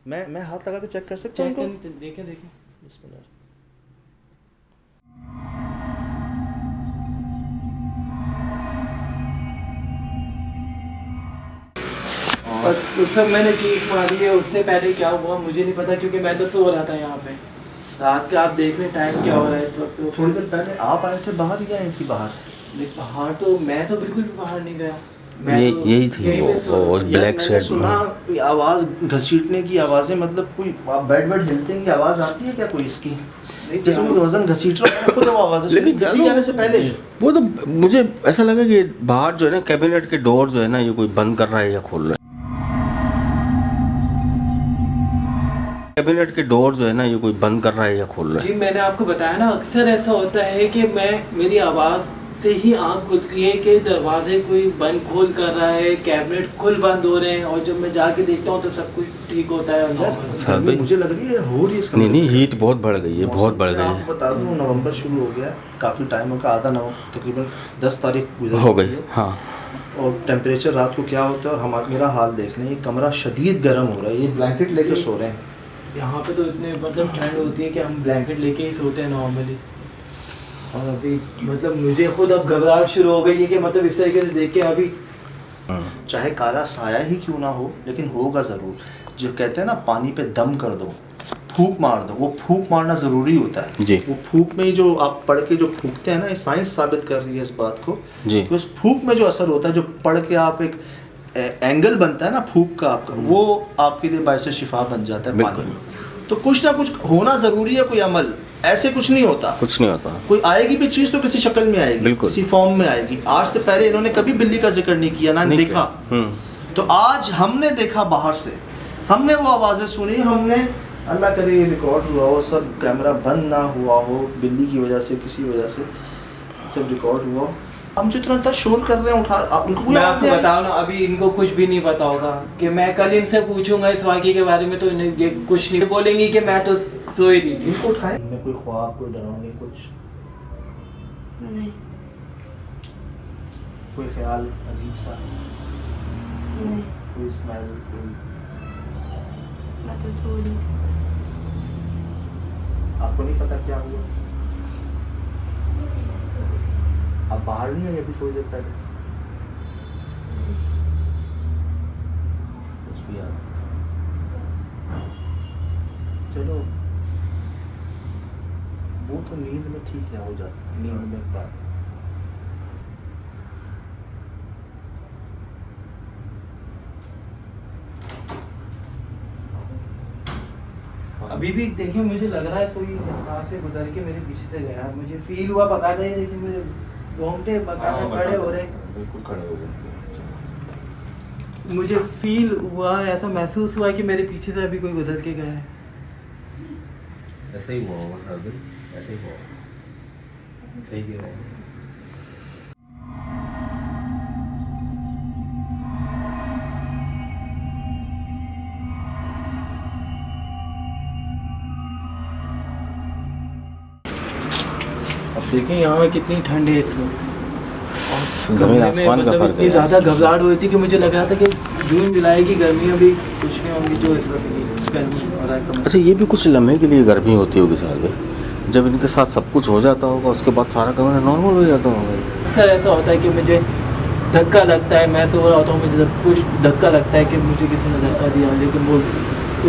मैं हाथ लगा के चेक कर सकता हूँ चेक इनको? कर, देखें देखें। बिस्मिल्लाह। और उस वक्त मैंने चीख मारी है, उससे पहले क्या हुआ मुझे नहीं पता, क्योंकि मैं तो सो रहा था यहाँ पे। रात का आप देख लें टाइम क्या हो रहा है इस वक्त। तो थोड़ी देर पहले आप आए थे बाहर या आई थी बाहर? देख, बाहर तो मैं तो बिल्कुल भी बाहर नहीं गया। मैं ये तो यही थी यहीं पे सो रहा वो था। यार, ब्लैक मैंने शेड सुना कोई आवाज घसीटने की आवाजें, मतलब कोई बेड बेड हिलते की आवाज आती है क्या कोई इसकी? नहीं, जैसे कोई वजन घसीट रहा है, खुद वो आवाजें लेकिन सुनी दिल्ली जाने से पहले। वो तो मुझे ऐसा लगा कि बाहर जो है ना कैबिनेट के डोर जो है ना ये कोई बंद कर रहा है या खोल रहा है। कैबिनेट के डोर जो है ना ये कोई बंद कर रहा है या खोल रहा है। जी मैंने आपको बताया ना, अक्सर ऐसा होता है कि मेरी आवाज़ से ही आँख खुलती है कि दरवाजे कोई बंद खोल कर रहा है, कैबिनेट खुल बंद हो रहे हैं, और जब मैं जाके देखता हूँ तो सब कुछ ठीक होता है। normal। हाँ गर्मी भाई। मुझे लग रही है हो रही है इसका नहीं नहीं मतलब। हीट बहुत बढ़ गई है, बहुत बढ़ गई आपको है। बता दूं नवंबर शुरू हो गया, काफ़ी टाइम होगा, आधा नवंबर तकरीबन 10 तारीख गुजर हो चुकी गई है। हाँ। और टेम्परेचर रात को क्या होता है, और हमारा मेरा हाल देख लें, ये कमरा शदीद गर्म हो रहा है, ये ब्लैंकेट लेकर सो रहे हैं। यहाँ पे तो इतने मतलब ठंड होती है कि हम ब्लैंकेट लेके ही सोते हैं नॉर्मली। और अभी मतलब मुझे खुद अब घबराहट शुरू हो गई है कि मतलब इस तरीके से देख के अभी चाहे काला साया ही क्यों ना हो, लेकिन होगा ज़रूर। जो कहते हैं ना पानी पे दम कर दो, फूंक मार दो, वो फूंक मारना ज़रूरी होता है जी। वो फूंक में ही जो आप पढ़ के जो फूंकते हैं ना, ये साइंस साबित कर रही है इस बात को जी। कि उस फूंक में जो असर होता है, जो पढ़ के आप एक एंगल बनता है ना फूंक का आपका, वो आपके लिए बायसे शिफा बन जाता है पानी बिल्कुल। में। तो कुछ ना कुछ होना ज़रूरी है, कोई अमल ऐसे कुछ नहीं होता। कुछ नहीं होता। कोई आएगी भी चीज़ तो किसी शक्ल में आएगी, बिल्कुल। किसी फॉर्म में आएगी। आज से पहले इन्होंने कभी बिल्ली का जिक्र नहीं किया ना नहीं देखा। किया। तो आज हमने देखा बाहर से, हमने वो आवाज़ें सुनी, हमने अल्लाह करे ये रिकॉर्ड हुआ हो, सब कैमरा बंद ना हुआ हो बिल्ली की वजह से, किसी वजह से सब रिकॉर्ड हुआ हो। हम जितना तक शोर कर रहे हैं उठा उनको कोई मैं आवाज़ आपको नहीं आई। बताऊँ ना, अभी इनको कुछ भी नहीं पता होगा कि मैं कल इनसे पूछूंगा इस वाक़े के बारे में, तो इन्हें ये कुछ नहीं बोलेंगी कि मैं तो सो ही रही थी। इनको उठाए में कोई ख्वाब, कोई डरावनी, कुछ नहीं कोई ख्याल अजीब सा, नहीं, कोई स्मेल, कोई मैं तो सो रही थी बस। आपको नहीं पता क्या हुआ? आप बाहर नहीं आए अभी थोड़ी देर पहले? कुछ भी याद? चलो वो तो नींद में ठीक है, हो जाता है नींद में एक बार। अभी भी देखिए मुझे लग रहा है कोई यहाँ से गुजर के मेरे पीछे से गया, मुझे फील हुआ बकायदा। ये देखिए मुझे रोंगटे बकायदा खड़े हो रहे हैं। बिल्कुल खड़े हो गए। मुझे फील हुआ, ऐसा महसूस हुआ कि मेरे पीछे से अभी कोई गुजर के गया है। ऐसे ही हुआ होगा सर, ऐसे ही हुआ होगा, सही कह रहे हैं। अब देखिए यहाँ कितनी ठंड है इस वक्त। जमीन आसमान का फर्क इतनी है। ज़्यादा घबराहट हो रही थी कि मुझे लग रहा था कि जून जुलाई की गर्मियाँ भी कुछ नहीं होंगी जो इस वक्त गर्मी हो रहा है। अच्छा, ये भी कुछ लम्हे के लिए गर्मी होती होगी साल में, जब इनके साथ सब कुछ हो जाता होगा उसके बाद सारा कमरा नॉर्मल हो जाता होगा। अक्सर ऐसा होता है कि मुझे धक्का लगता है, मैं सो रहा होता हूँ, मुझे जब कुछ धक्का लगता है कि मुझे किसी ने धक्का दिया, लेकिन वो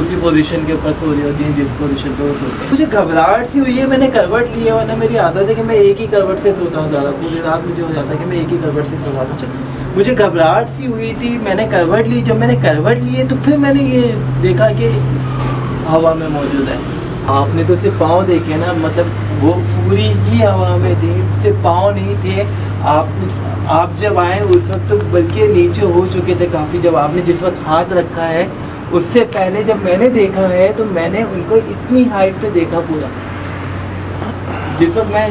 उसी पोजीशन के ऊपर सो रही होती है जिस पोजीशन पे वो सोते हैं। मुझे घबराहट सी हुई है, मैंने करवट ली है, वरना मेरी आदत है कि मैं एक ही करवट से सोता हूँ ज़्यादा। पूरी रात मुझे हो जाता है कि मैं एक ही करवट से सो रहा हूँ। मुझे घबराहट सी हुई थी, मैंने करवट ली। जब मैंने करवट ली है तो फिर मैंने ये देखा कि हवा में मौजूद है। आपने तो सिर्फ पाँव देखे ना, मतलब वो पूरी ही हवा में थी, सिर्फ पाँव नहीं थे। आप जब आए उस वक्त तो बल्कि नीचे हो चुके थे काफ़ी। जब आपने जिस वक्त हाथ रखा है उससे पहले जब मैंने देखा है तो मैंने उनको इतनी हाइट पे देखा पूरा। जिस वक्त मैं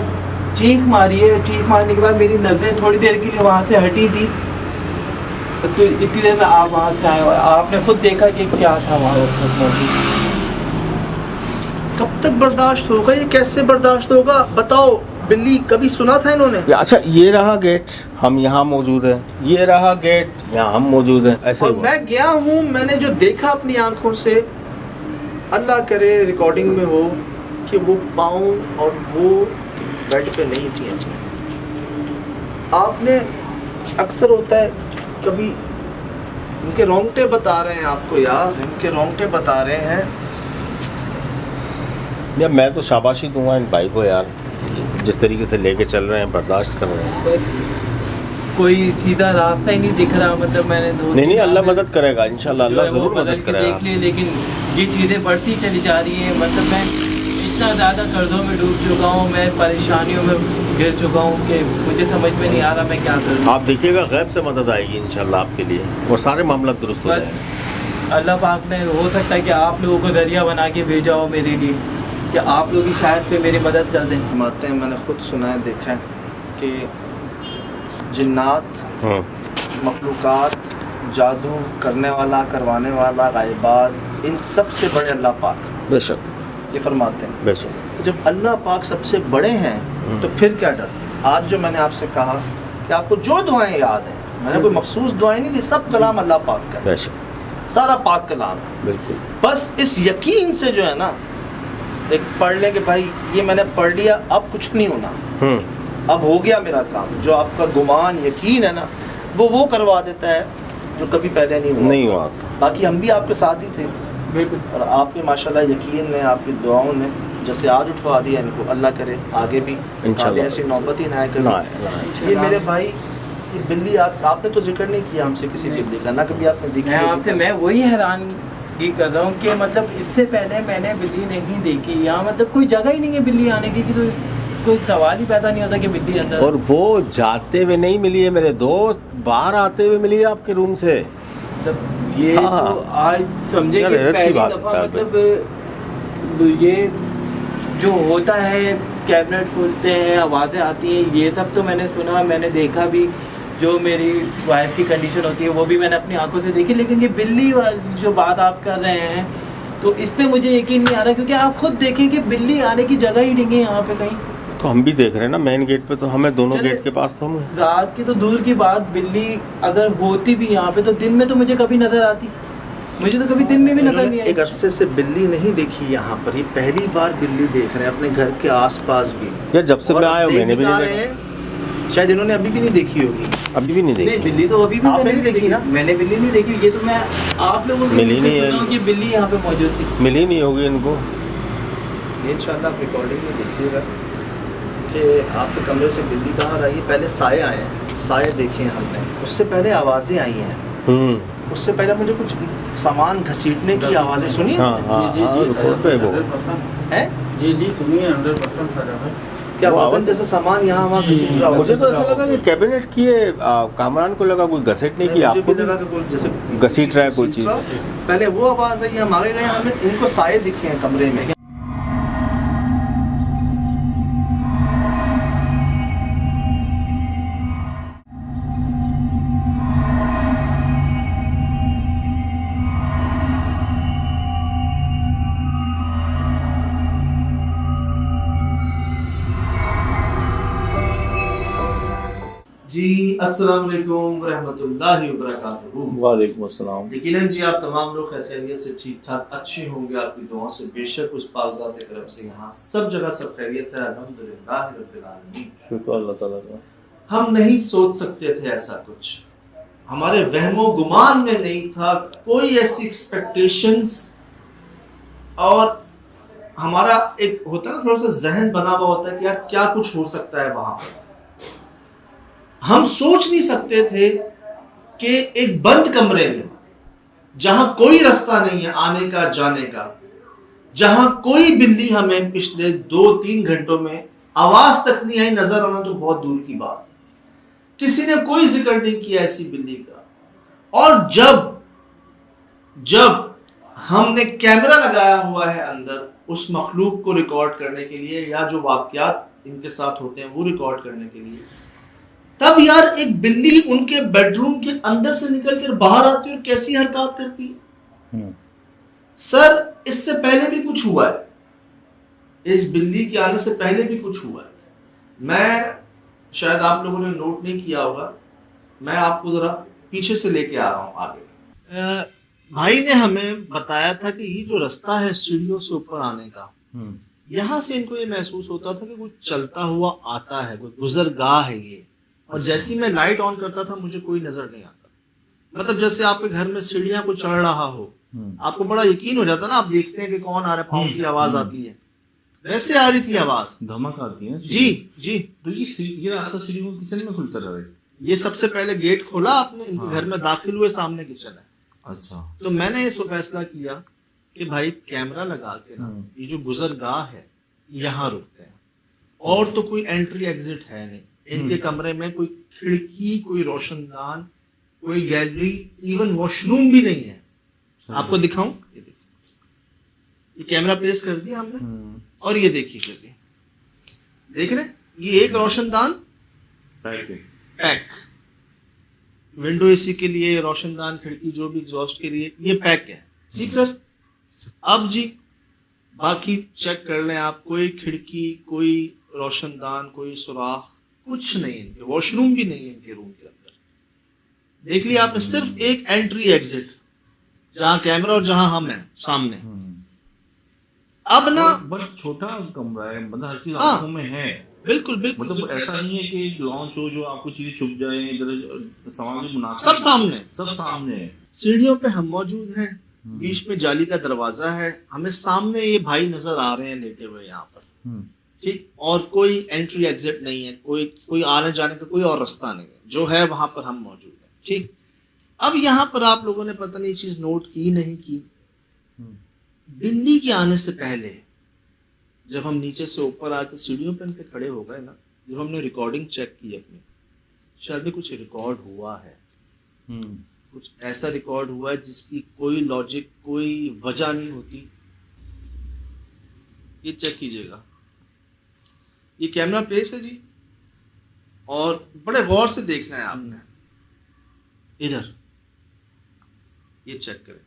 चीख मारी है, चीख मारने के बाद मेरी नज़रें थोड़ी देर के लिए वहाँ से हटी थी, तो इतनी देर में आप वहाँ से आए और आपने खुद देखा कि क्या था वहाँ उस वक्त मौजूद। कब तक बर्दाश्त होगा, ये कैसे बर्दाश्त होगा बताओ। बिल्ली कभी सुना था इन्होंने? अच्छा, ये रहा गेट, हम यहाँ मौजूद हैं, ये रहा गेट, यहाँ हम मौजूद हैं, ऐसे और ही हुआ। मैं गया हूँ, मैंने जो देखा अपनी आंखों से, अल्लाह करे रिकॉर्डिंग में हो कि वो पाँव और वो बेड पे नहीं थी। आपने अक्सर होता है कभी, इनके रोंगटे बता रहे हैं आपको यार, इनके रोंगटे बता रहे हैं। यार मैं तो शाबाशी दूंगा इन भाई को यार, जिस तरीके से लेके चल रहे हैं, बर्दाश्त कर रहे हैं। बस कोई सीधा रास्ता ही नहीं दिख रहा। मतलब मैंने नहीं, अल्लाह मदद करेगा इंशाल्लाह, अल्लाह ज़रूर मदद करेगा। देख लिए, लेकिन ये चीज़ें बढ़ती चली जा रही हैं। मतलब मैं इतना ज़्यादा कर्ज़ों में डूब चुका हूँ, मैं परेशानियों में घिर चुका हूँ कि मुझे समझ में नहीं आ रहा मैं क्या करूँ। आप देखिएगा गैब से मदद आएगी इंशाल्लाह आपके लिए, और सारे मामला दुरुस्त हो बस जाएंगे। अल्लाह पाक ने हो सकता है कि आप लोगों को ज़रिया बना के भेजा हो मेरे लिए, कि आप लोग ही शायद पे मेरी मदद कर दें। फरमाते हैं, मैंने खुद सुना है, देखा है कि जिन्नात, मखलूक़ात, जादू करने वाला, करवाने वाला, गायबात, इन सब से बड़े अल्लाह पाक। बेशक, ये फरमाते हैं। बेशक। जब अल्लाह पाक सबसे बड़े हैं तो फिर क्या डर। आज जो मैंने आपसे कहा कि आपको जो दुआएं याद हैं, मैंने कोई मखसूस दुआएं नहीं ली, सब कलाम अल्लाह पाक का है, बेशक, सारा पाक कलाम है। बिल्कुल। बस इस यकीन से जो है ना, एक पढ़ लें कि भाई ये मैंने पढ़ लिया, अब कुछ नहीं होना, अब हो गया मेरा काम। जो आपका गुमान, यकीन है ना, वो करवा देता है जो कभी पहले नहीं हुआ। बाकी हम भी आपके साथ ही थे, बिल्कुल। और आपके माशाल्लाह यकीन ने, आपकी दुआओं ने जैसे आज उठवा दिया इनको, अल्लाह करे आगे भी इंशाल्लाह ऐसी नौबत ही ना आए कभी। ये मेरे भाई, ये बिल्ली, आज आपने तो जिक्र नहीं किया हमसे किसी बिल्ली का, ना कभी आपने देखी मैं होगी। आपसे मैं वही हैरान ये कर रहा हूँ कि मतलब इससे पहले मैंने बिल्ली नहीं देखी यहाँ। मतलब कोई जगह ही नहीं है बिल्ली आने की, कि तो कोई सवाल ही पैदा नहीं होता कि बिल्ली अंदर। और वो जाते हुए नहीं मिली है मेरे दोस्त, बाहर आते हुए मिली है आपके रूम से। मतलब ये हाँ। तो आज समझे यार, कि हैरत की पहली बात दफ़ा है मतलब ये जो होता है, कैबिनेट खोलते हैं, आवाज़ें आती हैं, ये सब तो मैंने सुना, मैंने देखा भी। जो मेरी वाइफ की कंडीशन होती है वो भी मैंने अपनी आंखों से देखी। लेकिन ये बिल्ली वाली जो बात आप कर रहे हैं, तो इस पे मुझे यकीन नहीं आ रहा, क्योंकि आप खुद देखें कि बिल्ली आने की जगह ही नहीं है यहाँ पे कहीं। तो हम भी देख रहे हैं ना मेन गेट पे, तो हमें दोनों चले- गेट के पास तो हम। रात की तो दूर की बात, बिल्ली अगर होती भी यहाँ पे तो दिन में तो मुझे कभी नजर आती, मुझे तो कभी दिन में भी नजर नहीं इन्होंने आई। एक अरसे से बिल्ली नहीं देखी यहाँ पर, ये पहली बार बिल्ली देख रहे हैं अपने घर के आसपास भी। यार जब से और मैं आया हूँ देख मैंने भी दिखा नहीं रहे देखा। हैं, शायद इन्होंने अभी भी नहीं देखी होगी। अभी भी नहीं नहीं, देखी। बिल्ली तो अभी भी आपने मैंने नहीं देखी ना? मैंने बिल्ली नहीं देखी। ये तो मैं आप लोगों को मिली नहीं है। सुना हूँ कि बिल्ली यहाँ पे मौजूद थी। मिली नहीं होगी इनको। ये इंशाल्लाह आप रिकॉर्डिंग में देखिएगा कि आपके कमरे से बिल्ली बाहर आई है। पहले साए आए हैं, साए देखे हैं हमने, उससे पहले आवाज़ें आई हैं, उससे पहले मुझे कुछ सामान घसीटने की आवाज़ें सुनी हाँ हाँ जी, हाँ, रिकॉर्ड पे वो 100% हैं। जी सुनिए 100% खराब है। क्या वो वजन आवाज जैसा सामान यहाँ वहाँ घसीट रहा हो, मुझे तो घसीट ऐसा रहा लगा हो। कि कैबिनेट की है, कामरान को लगा कोई घसीटने की, मुझे आपको भी लगा कि कोई जैसे घसीट रहा है कोई घसीट रहा चीज़। हो। पहले वो आवाज़ आई, हम आगे गए, हमें इनको साए दिखे हैं कमरे में। जी अस्सलाम वालेकुम रहमतुल्लाहि व बरकातहू। वालेकुम अस्सलाम। यकीनन जी आप तमाम लोग खैर खैरियत से ठीक ठाक अच्छे होंगे, आपकी दुआओं से बेशक उस पाकज़ात करम से यहाँ सब जगह सब खैरियत है, अल्हम्दुलिल्लाह रब्बिल आलमीन। शुक्र अल्लाह ताला का। हम नहीं सोच सकते थे ऐसा कुछ, हमारे वहमो गुमान में नहीं था कोई ऐसी एक्सपेक्टेशंस, और हमारा एक होता है ना थोड़ा सा जहन बना हुआ होता है कि यार क्या कुछ हो सकता है वहां पर। हम सोच नहीं सकते थे कि एक बंद कमरे में जहां कोई रास्ता नहीं है आने का जाने का, जहां कोई बिल्ली हमें पिछले 2-3 घंटों में आवाज तक नहीं आई, नजर आना तो बहुत दूर की बात, किसी ने कोई जिक्र नहीं किया ऐसी बिल्ली का। और जब हमने कैमरा लगाया हुआ है अंदर उस मखलूक को रिकॉर्ड करने के लिए, या जो वाकयात इनके साथ होते हैं वो रिकॉर्ड करने के लिए, तब यार एक बिल्ली उनके बेडरूम के अंदर से निकलकर बाहर आती है और कैसी हरकत करती है। सर इससे पहले भी कुछ हुआ है, इस बिल्ली के आने से पहले भी कुछ हुआ है। मैं शायद आप लोगों ने नोट नहीं किया होगा, मैं आपको जरा पीछे से लेके आ रहा हूं आगे। भाई ने हमें बताया था कि ये जो रास्ता है सीढ़ियों से ऊपर आने का, यहाँ से इनको ये महसूस होता था कि कोई चलता हुआ आता है, कोई गुजरगाह है ये। और जैसे ही मैं लाइट ऑन करता था मुझे कोई नजर नहीं आता, मतलब जैसे आपके घर में सीढ़ियां को चढ़ रहा हो, आपको बड़ा यकीन हो जाता ना, आप देखते हैं कि कौन आ रहा है, पाँव की आवाज आती है, वैसे आ रही थी आवाज, धमक आती है जी जी। तो ये रास्ता सीढ़ी को किचन में खुलता रहा है। ये सबसे पहले गेट खोला आपने, इनके घर में दाखिल हुए, सामने किचन है। अच्छा। तो मैंने ये फैसला किया कि भाई कैमरा लगा के ना ये जो गुजरगाह है यहाँ रुकते हैं, और तो कोई एंट्री एग्जिट है नहीं इनके कमरे में, कोई खिड़की, कोई रोशनदान, कोई गैलरी, इवन वॉशरूम भी नहीं है। आपको दिखाऊं, ये देखिए, ये कैमरा प्लेस कर दिया हमने, और ये देखिए करके देख रहे, ये एक रोशनदान पैक, विंडो एसी के लिए रोशनदान, खिड़की जो भी एग्जॉस्ट के लिए ये पैक है, ठीक सर। अब जी बाकी चेक कर लें आप, कोई खिड़की, कोई रोशनदान, कोई सुराख, कुछ नहीं इनके, वॉशरूम भी नहीं है इनके रूम के अंदर। देख लिया आपने, सिर्फ एक एंट्री एग्जिट, जहां कैमरा और जहां हम हैं सामने। अब ना बस छोटा कमरा है, मतलब हर चीज हाँ, आंखों में है। बिल्कुल बिल्कुल, मतलब ऐसा नहीं है कि लॉन्च हो जो आपको चीजें छुप जाए, इधर सामान भी मुनासिब, सब सामने, सब सामने है। सीढ़ियों पे हम मौजूद हैं, बीच में जाली का दरवाजा है, हमें सामने ये भाई नजर आ रहे हैं लेटे हुए यहाँ पर, ठीक, और कोई एंट्री एग्जिट नहीं है, कोई आने जाने का कोई और रास्ता नहीं है, जो है वहां पर हम मौजूद हैं, ठीक। अब यहाँ पर आप लोगों ने पता नहीं चीज नोट की नहीं की, बिल्ली के आने से पहले जब हम नीचे से ऊपर आकर सीढ़ियों पर इनके खड़े हो गए ना, जब हमने रिकॉर्डिंग चेक की अपनी, शायद भी कुछ रिकॉर्ड हुआ है, कुछ ऐसा रिकॉर्ड हुआ है जिसकी कोई लॉजिक, कोई वजह नहीं होती। ये चेक कीजिएगा, ये कैमरा प्लेस है जी, और बड़े गौर से देखना है आपने, इधर ये चेक करें,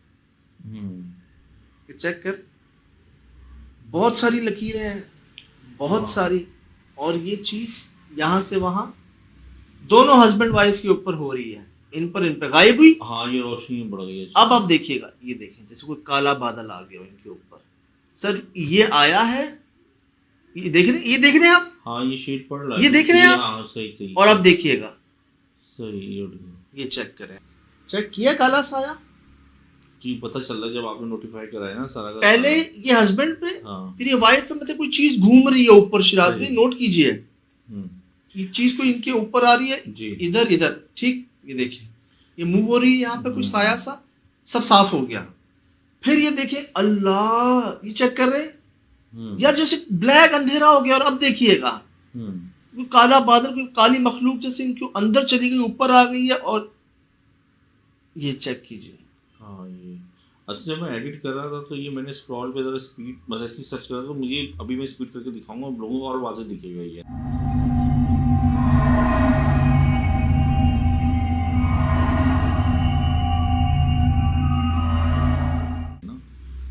ये चेक कर, बहुत सारी लकीरें हैं, बहुत सारी, और ये चीज यहाँ से वहां दोनों हस्बैंड वाइफ के ऊपर हो रही है, इन पर गायब हुई। हाँ, ये रोशनी बढ़ गई है। अब आप देखिएगा, ये देखें जैसे कोई काला बादल आ गया हो इनके ऊपर। सर ये आया है, ये देख रहे हैं आप, हाँ ये शीट पड़ रहा है, ये देख रहे हैं आप, हाँ सही। और अब देखिएगा, सही, ये चेक करें, चेक किया काला साया जी, पता चल रहा है जब आपने नोटिफाई कराया ना सारा का पहले ये हस्बैंड पे, हाँ। फिर ये वाइफ पे, मतलब कोई चीज घूम रही है ऊपर। शिराज भाई नोट कीजिए, ये चीज को इनके ऊपर आ रही है जी, इधर, ठीक, ये देखिए ये मूव हो रही है, यहाँ पे कोई साया सा, सब साफ हो गया। फिर ये देखिए, अल्लाह, ये चेक कर रहे यार, जैसे ब्लैक अंधेरा हो गया। और अब देखिएगा कोई काला बादल, कोई काली मखलूक जैसे इनके अंदर चली गई, ऊपर आ गई है। और ये चेक कीजिए। हाँ ये अच्छा, जब मैं एडिट कर रहा था तो ये मैंने स्क्रॉल पे ज़रा स्पीड मतलब ऐसी सर्च करा तो मुझे अभी मैं स्पीड करके दिखाऊंगा, लोगों को और वाज़ेह दिखेगा ये ना।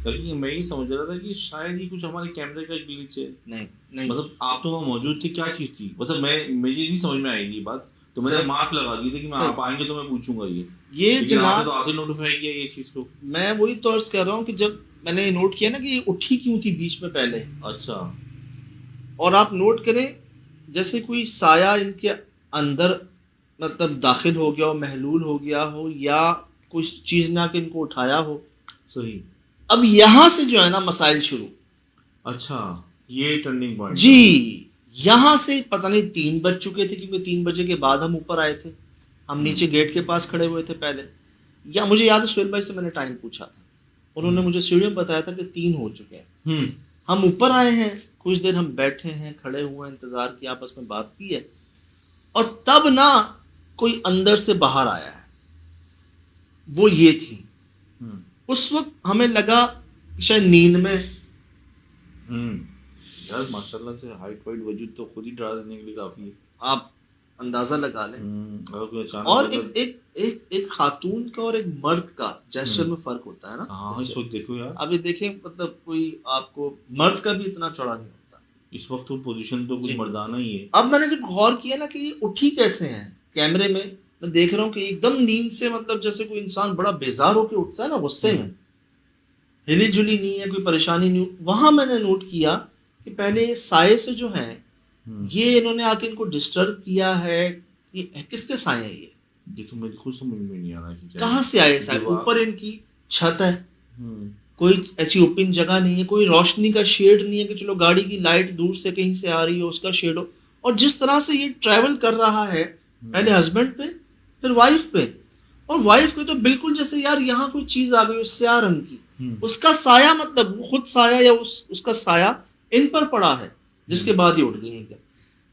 बल्कि मैं ये समझ रहा था कि शायद ये कुछ हमारे कैमरे का ग्लिच है। नहीं नहीं, मतलब आप तो वहाँ मौजूद थे, क्या चीज़ थी मतलब मुझे नहीं समझ में आई थी बात, तो मैंने सर- मार्क लगा दी थी कि मैं सर- आप आएंगे तो मैं पूछूंगा ये ये लेकिन आपने जनाब, तो आते नोटिफाई किया ये चीज़ को। मैं वही तो अर्ज कर रहा हूँ कि जब मैंने नोट किया ना कि ये उठी क्यों थी बीच में पहले, अच्छा और आप नोट करें जैसे कोई साया इनके अंदर मतलब दाखिल हो गया हो, महलूल हो गया हो, या कुछ चीज़ ना कि इनको उठाया हो। सही। अब यहाँ से जो है ना मसाइल शुरू। अच्छा ये टर्निंग पॉइंट जी, यहाँ से पता नहीं 3 बज चुके थे, क्योंकि 3 बजे के बाद हम ऊपर आए थे। हम नीचे गेट के पास खड़े हुए थे पहले, या मुझे याद है सुहेल भाई से मैंने टाइम पूछा था, उन्होंने मुझे सीढ़ियों में बताया था कि 3 हो चुके हैं। हम ऊपर आए हैं, कुछ देर हम बैठे हैं, खड़े हुए हैं, इंतजार किया, आपस में बात की है, और तब ना कोई अंदर से बाहर आया है, वो ये थी। उस वक्त हमें लगा कि शायद नींद में। यार माशाल्लाह से हाइट वाइट वजूद तो खुद ही डरा देने के लिए काफी है। आप अंदाजा लगा लें। अगर कोई अचानक और मतलब- एक खातून का और एक मर्द का जेस्चर में फर्क होता है ना। हाँ इस वक्त देखो यार, अभी देखें, मतलब कोई आपको मर्द का भी इतना चौड़ा नहीं होता। इस वक्त तो पोजीशन तो कुछ जी। मर्दाना ही है। अब मैंने जब गौर किया ना कि ये उठी कैसे हैं कैमरे में, मैं देख रहा हूँ कि एकदम नींद से, मतलब जैसे कोई इंसान बड़ा बेजार होकर उठता है ना गुस्से में, हिली जुली नहीं है, कोई परेशानी नहीं। वहां मैंने नोट किया कि पहले ये साये से जो है, ये इन्होंने आके इनको डिस्टर्ब किया है। ये किसके साए हैं? ये तो मेरे खुद समझ में नहीं आ रहा कि क्या कहाँ से आए साए? दीवार। ऊपर इनकी छत है, हम्म, कोई ऐसी ओपन जगह नहीं है, कोई रोशनी का शेड नहीं है कि चलो गाड़ी की लाइट दूर से कहीं से आ रही हो उसका शेड हो। और जिस तरह से ये ट्रैवल कर रहा है, पहले हस्बैंड पे, फिर वाइफ पे, और वाइफ पे तो बिल्कुल जैसे यार यहाँ कोई चीज आ गई उससे रंग की, उसका साया, मतलब वो खुद साया या उसका साया इन पर पड़ा है, जिसके बाद ये उठ गई है।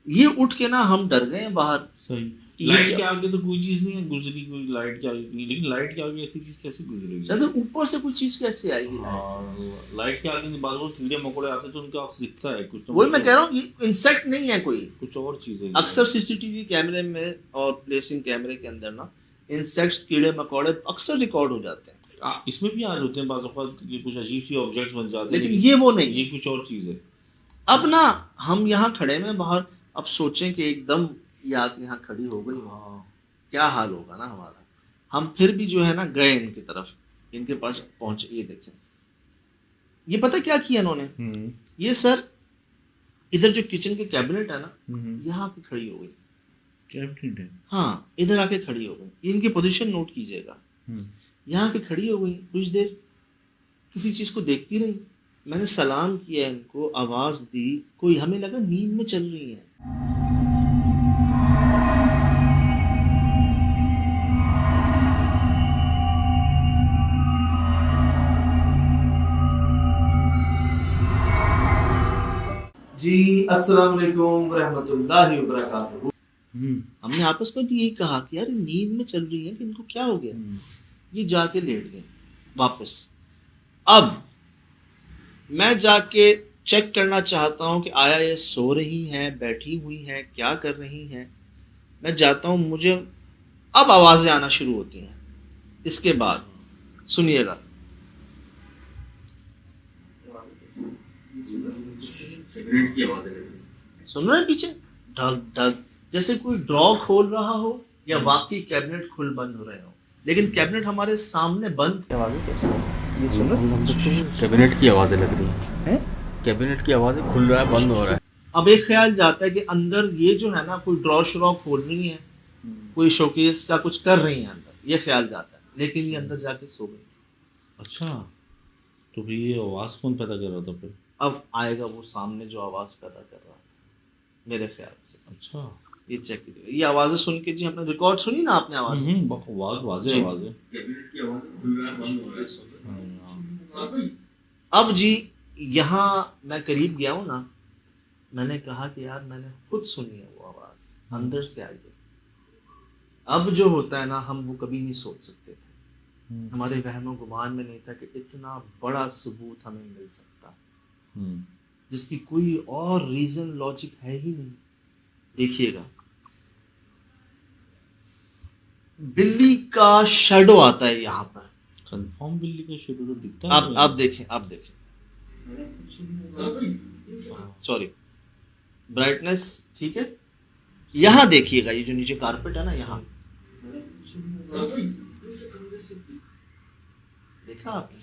ये उठ के ना हम डर गए बाहर। सही। ये लाइट क्या- के आगे तो कोई चीज नहीं है गुजरी, कोई लाइट के आगे नहीं, लेकिन लाइट के आगे ऐसी चीज कैसे गुजरेगी? शायद ऊपर से कोई चीज कैसे आएगी? और लाइट के आगे बाद वो कीड़े मकोड़े आते हैं तो उनका अक्स दिखता है कुछ, तो वही मैं कह रहा हूँ, ये इंसेक्ट नहीं है कोई। कुछ और चीज है। अक्सर सीसीटीवी कैमरे में और प्लेसिंग कैमरे के अंदर ना इंसेक्ट्स, कीड़े मकोड़े अक्सर रिकॉर्ड हो जाते हैं, इसमें भी आ रहे होते हैं बाज़ औक़ात, ये कुछ अजीब सी ऑब्जेक्ट्स बन जाते हैं, लेकिन ये वो नहीं ये है। कुछ और चीज है। अब ना हम यहाँ खड़े में बाहर, अब सोचें कि एकदम ये आके यहाँ खड़ी हो गई, हाँ क्या हाल होगा ना हमारा। हम फिर भी जो है ना गए इनकी तरफ, इनके पास पहुंचे। ये देखें, ये पता क्या किया इन्होंने? ये सर इधर जो किचन के कैबिनेट है ना, यहाँ पे खड़ी हो गई। कैबिनेट है। हाँ, इधर आके खड़ी हो गई। इनकी पोजीशन नोट कीजिएगा। यहाँ पे खड़ी हो गई, कुछ देर किसी चीज को देखती रही। मैंने सलाम किया इनको, आवाज दी, कोई, हमें लगा नींद में चल रही है। जी अस्सलाम वालेकुम रहमतुल्लाहि व बरकातहू। हमने आपस में भी यही कहा कि यार नींद में चल रही है कि इनको क्या हो गया। ये जाके लेट गए वापस। अब मैं जाके चेक करना चाहता हूँ कि आया ये सो रही हैं, बैठी हुई हैं, क्या कर रही हैं। मैं जाता हूँ, मुझे अब आवाज़ें आना शुरू होती हैं। इसके बाद सुनिएगा, सुन रहे हैं पीछे ढक ढक, जैसे कोई ड्रॉ खोल रहा हो या वाकई कैबिनेट खुल बंद हो रहे हो, लेकिन कैबिनेट हमारे सामने बंद। आवाज़ें कैसे? ये सुन रहे? कैबिनेट की आवाजें लग रही हैं, कैबिनेट की आवाजें खुल रहा है, बंद हो रहा है। अब एक ख्याल जाता है कि अंदर ये जो है ना कोई ड्रॉ श्रॉ खोल रही है, कोई शोकेस का कुछ कर रही है अंदर, ये ख्याल जाता है, लेकिन ये अंदर जाके सो गई। अच्छा, तो फिर ये आवाज कौन पैदा कर रहा था फिर? अब आएगा वो सामने जो आवाज़ पैदा कर रहा था मेरे ख्याल से। अच्छा, ये चेक कीजिए, ये आवाज़ें सुन के जी, हमने रिकॉर्ड सुनी ना आपने आवाज़। वाज़ेह जी। आवाज है। अब जी यहाँ मैं करीब गया हूँ ना, मैंने कहा कि यार मैंने खुद सुनी है वो आवाज़, अंदर से आई है। अब जो होता है ना, हम वो कभी नहीं सोच सकते थे, हमारे वहमो गुमान में नहीं था कि इतना बड़ा सबूत हमें मिल सकता जिसकी कोई और रीज़न लॉजिक है ही नहीं। देखिएगा, बिल्ली का शैडो आता है यहाँ पर। कंफर्म बिल्ली का शेडो तो दिखता है। आप देखें, सॉरी, ब्राइटनेस ठीक है। यहाँ देखिएगा, ये जो नीचे कारपेट है ना, यहाँ देखा आपने?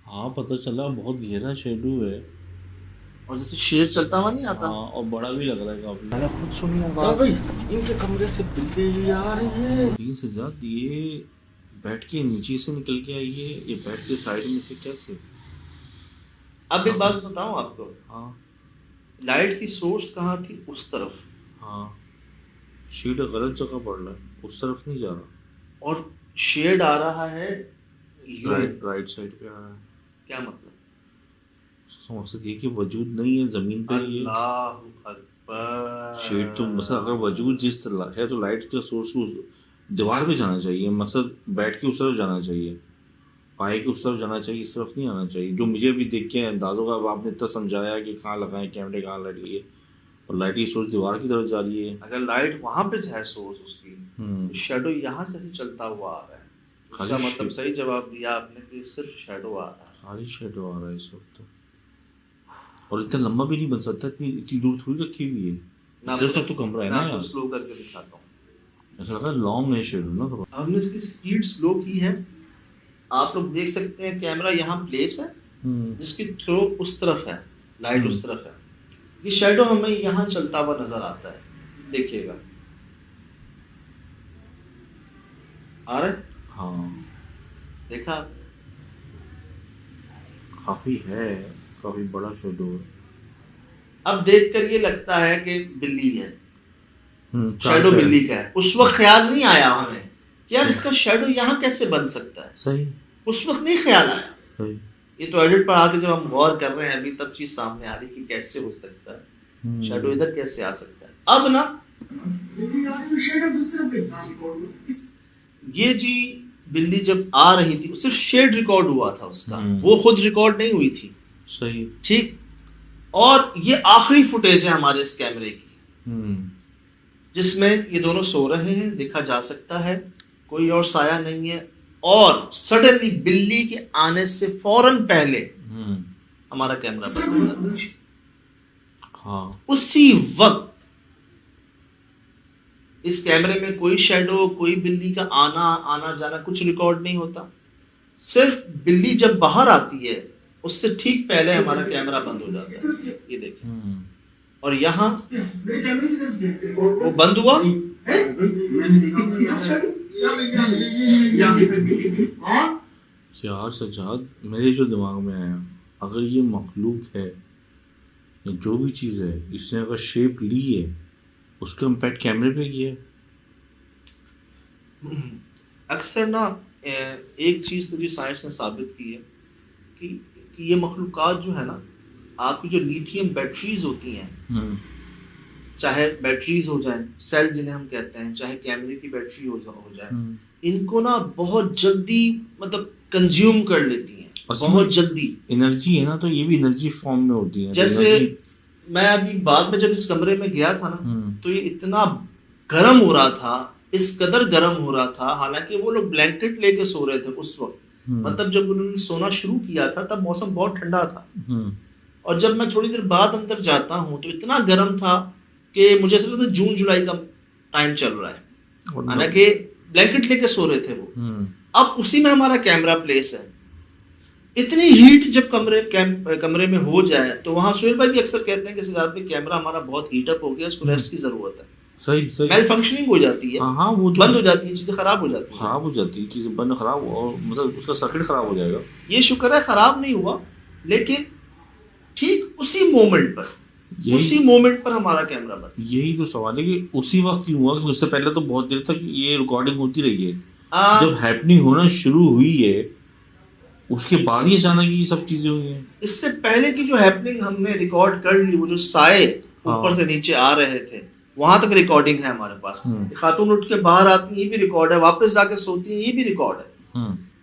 हाँ पता चला, बहुत गहरा शेडो है और जैसे शेर चलता हुआ नहीं आता। हाँ, और बड़ा भी लग रहा है काफी। मैंने खुद सुनी भाई इनके कमरे से बिल्ली आ रही है। 3 से ज्यादा ये बेड के नीचे से निकल के आई है, ये बेड के साइड में से कैसे? अब एक बात बताऊं आपको, हाँ लाइट की सोर्स कहाँ थी? उस तरफ, हाँ, शेड गलत जगह पड़ रहा है, उस तरफ नहीं जा रहा, और शेड आ रहा है राइट साइड पे आ रहा है। क्या मतलब? उसका मकसद ये कि वजूद नहीं है जमीन पे, ये अल्लाहु अकबर। शेड तो मतलब अगर वजूद जिस तरह है तो लाइट का सोर्स को दीवार पे जाना चाहिए, मकसद बैठ के उस तरफ जाना चाहिए, पाए के उस तरफ जाना चाहिए, इस तरफ नहीं आना चाहिए। जो मुझे भी देख के अंदाज़ों का आपने इतना समझाया कि कहाँ लगाएं कैमरे, कहाँ लगी है, और लाइट की सोर्स दीवार की तरफ जा रही है। अगर लाइट वहां पे है सोर्स उसकी, तो शेडो यहाँ कैसे चलता हुआ आ रहा है? इसका मतलब सही जवाब दिया आपने कि सिर्फ शेडो आ रहा है। खाली शेडो आ रहा है इस वक्त तो, और इतना लंबा भी नहीं बन सकता, इतनी दूर थोड़ी रखी हुई है। जैसा तो कमरा है ना यार, स्लो करके दिखाता हूँ। ऐसा लगा लॉन्ग है शेडो ना थोड़ा। हमने इसकी स्पीड स्लो की है, आप लोग देख सकते हैं। कैमरा यहाँ प्लेस है, जिसकी थ्रो उस तरफ है, लाइट उस तरफ है। ये शेडो हमें यहाँ चलता हुआ नजर आता है, देखिएगा आ रहा है। हाँ देखा, काफी है, काफी बड़ा शेडो है। अब देखकर ये लगता है कि बिल्ली है, चार शेडो पैर। बिल्ली का है। उस वक्त ख्याल नहीं आया हमें कि यार इसका शेडो यहाँ कैसे बन सकता है, सही, उस वक्त नहीं ख्याल आया। सही। ये तो एडिट पर आके जब हम गौर कर रहे हैं अभी, तब चीज सामने आ रही कि कैसे हो सकता है, शेडो इधर कैसे आ सकता है। अब ना ये जी बिल्ली जब आ रही थी, सिर्फ शेड रिकॉर्ड हुआ था उसका, वो खुद रिकॉर्ड नहीं हुई थी। सही, ठीक। और ये आखिरी फुटेज है हमारे इस कैमरे की, जिसमें ये दोनों सो रहे हैं, देखा जा सकता है, कोई और साया नहीं है। और सडनली बिल्ली के आने से फौरन पहले हमारा कैमरा बंद हो जाता है। हाँ, उसी वक्त इस कैमरे में कोई शेडो, कोई बिल्ली का आना जाना कुछ रिकॉर्ड नहीं होता। सिर्फ बिल्ली जब बाहर आती है उससे ठीक पहले हमारा कैमरा बंद हो जाता है। ये देखिए, और यहाँ वो बंद हुआ, यार सजाद, मेरे जो दिमाग में आया, अगर ये मखलूक है या जो भी चीज़ है, इसने अगर शेप ली है, उसका इम्पैक्ट कैमरे पे किया है। अक्सर ना एक चीज़ तो जी साइंस ने साबित की है कि ये मखलूक़ात जो है ना, आपकी जो लिथियम बैटरीज होती हैं, चाहे बैटरीज हो जाए, सेल जिन्हें हम कहते हैं, चाहे कैमरे की बैटरी हो जाए, इनको ना बहुत जल्दी मतलब कंज्यूम कर लेती हैं, बहुत जल्दी। एनर्जी है ना, तो ये भी एनर्जी फॉर्म में होती है। जैसे मैं अभी बाद में जब इस कमरे में गया था ना, तो ये इतना गर्म हो रहा था, इस कदर गर्म हो रहा था, हालांकि वो लोग ब्लैंकेट लेके सो रहे थे उस वक्त। मतलब जब उन्होंने सोना शुरू किया था तब मौसम बहुत ठंडा था, और जब मैं थोड़ी देर बाद अंदर जाता हूँ तो इतना गर्म था कि मुझे ऐसा लगता था जून जुलाई का टाइम चल रहा है, हालांकि ब्लैंकेट लेके सो रहे थे वो। अब उसी में हमारा कैमरा प्लेस है। इतनी हीट जब कमरे में हो जाए तो वहाँ सुहेल भाई भी अक्सर कहते हैं कि सिद्धार्थ भाई कैमरा हमारा बहुत हीटअप हो गया, इसको रेस्ट की जरूरत है। सही सही, मेल फंक्शनिंग हो जाती है। हाँ, वो तो बंद हो जाती है, चीजें खराब हो जाती है, खराब हो जाती है चीजें, बंद खराब, और मतलब उसका सर्किट खराब हो जाएगा। ये शुक्र है खराब नहीं हुआ, लेकिन ठीक उसी मोमेंट पर हमारा कैमरा बंद। यही तो सवाल है कि उसी वक्त क्यों हुआ, क्योंकि उससे पहले तो बहुत देर तक ये रिकॉर्डिंग होती रही है। जब हैपनिंग होना शुरू हुई है उसके बाद ही अचानक ये सब चीजें हुई हैं। इससे पहले की जो हैपनिंग हमने रिकॉर्ड कर ली, वो जो साए ऊपर से नीचे आ रहे थे, वहां तक रिकॉर्डिंग है हमारे पास। खातून उठ के बाहर आती है, ये भी रिकॉर्ड है, वापस जाके सोती है, ये भी रिकॉर्ड है।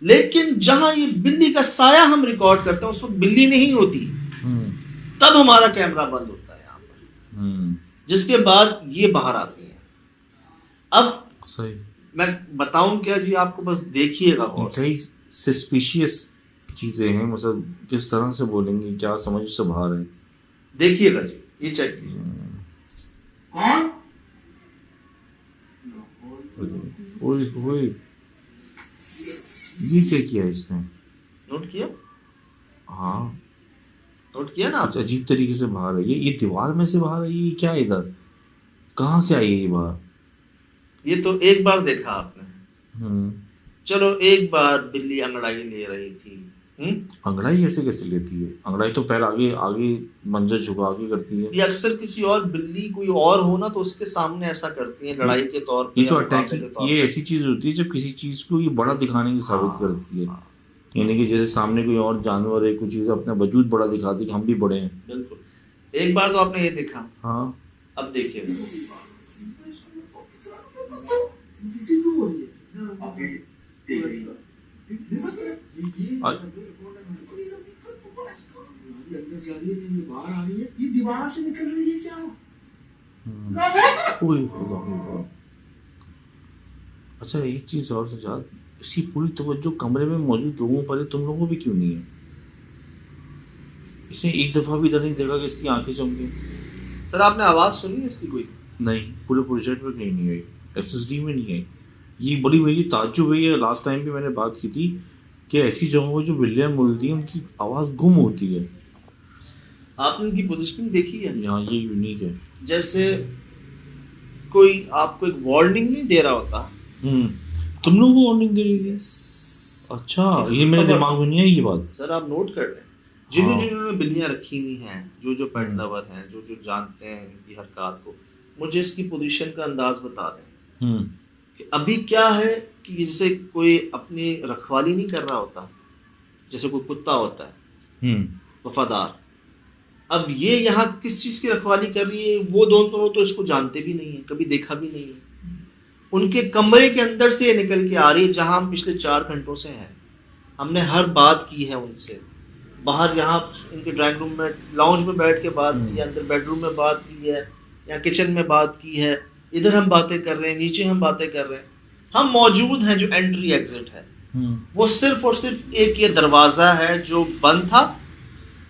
लेकिन जहां ये बिल्ली का साया हम रिकॉर्ड करते हैं उस वक्त बिल्ली नहीं होती, तब हमारा कैमरा बंद होता है यहाँ पर, जिसके बाद ये बाहर आती है। अब सही मैं बताऊं क्या जी आपको, बस देखिएगा। कई सस्पिशियस चीजें हैं, मतलब किस तरह से बोलेंगे, क्या समझ से बाहर है। देखिएगा जी, ये चेक कीजिए। ओए ओए, ये क्या किया इसने? नोट किया? हाँ, नोट किया ना? कुछ अजीब तरीके से बाहर है ये दीवार में से बाहर है। ये क्या है इधर, कहाँ से आई है ये बाहर? ये तो एक बार देखा आपने। चलो एक बार बिल्ली अंगड़ाई ले रही थी। अंगड़ाई कैसे लेती है? अंगड़ाई तो पैर आगे आगे मंजर झुका के करती है। ये अक्सर किसी और बिल्ली कोई और हो ना तो उसके सामने ऐसा करती है लड़ाई के तौर पे। ये तो अटैकिंग, ये ऐसी चीज होती है जब किसी चीज को ये बड़ा दिखाने की साबित करती है। यानी कि जैसे सामने कोई और जानवर है, कोई चीज अपना वजूद बड़ा दिखाती है कि हम भी बड़े हैं। बिल्कुल। एक बार तो आपने ये देखा। हाँ, अब देखिए अच्छा, एक चीज और सजाद, इसकी पूरी तवज्जो कमरे में मौजूद लोगों पर है, तुम लोगों भी क्यों नहीं है? इसने एक दफा भी इधर नहीं देखा कि इसकी आंखें चमकी? सर आपने आवाज सुनी इसकी कोई? नहीं, पूरे प्रोजेक्ट में कहीं नहीं आई, SSD में नहीं आई। ये बड़ी मेरी ताज्जुब हुई है। लास्ट टाइम भी मैंने बात की थी कि ऐसी जगहों पर जो बिल्लियाँ मिलती हैं उनकी आवाज़ गुम होती है। आपने उनकी पोजीशनिंग देखी है? यहाँ ये यूनिक है। जैसे कोई आपको एक वार्निंग नहीं दे रहा होता। तुम लोग को वार्निंग दे रही थी? अच्छा, ये मेरे दिमाग में नहीं आई ये बात। सर आप नोट कर लें, जिन्होंने बिल्लियाँ रखी हुई हैं, जो पेट लवर हैं, जो जानते हैं इनकी हरकत को, मुझे इसकी पोजीशन का अंदाज बता दें कि अभी क्या है कि जैसे कोई अपनी रखवाली नहीं कर रहा होता, जैसे कोई कुत्ता होता है वफादार। अब ये यहाँ किस चीज़ की रखवाली कर रही है, वो दोनों तो इसको जानते भी नहीं है, कभी देखा भी नहीं है। उनके कमरे के अंदर से ये निकल के आ रही है जहाँ हम पिछले 4 घंटों से हैं। हमने हर बात की है उनसे, बाहर यहाँ इनके ड्राइंग रूम में लाउंज में बैठ के बात की है, अंदर बेडरूम में बात की है, यहाँ किचन में बात की है, इधर हम बातें कर रहे हैं, नीचे हम बातें कर रहे हैं। हम मौजूद हैं, जो एंट्री एग्जिट है वो सिर्फ और सिर्फ एक ये दरवाज़ा है जो बंद था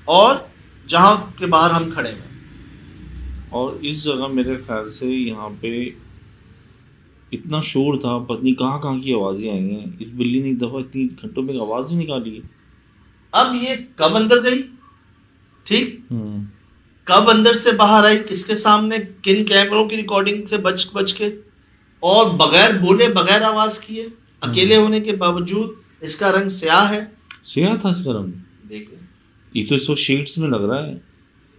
और जहाँ के बाहर हम खड़े हैं। और इस जगह मेरे ख्याल से यहाँ पे इतना शोर था, पत्नी कहाँ की आवाज़ें आई हैं। इस बिल्ली ने एक दफ़ा इतनी घंटों में आवाज़ ही निकाली है। अब ये कब अंदर गई, ठीक, कब अंदर से बाहर आई, किसके सामने, किन कैमरों की रिकॉर्डिंग से बच के, और बगैर बोले बगैर आवाज किए, अकेले होने के बावजूद। इसका रंग स्याह है। स्याह था इसका रंग? देखिए ये तो इसको शेड्स में लग रहा है,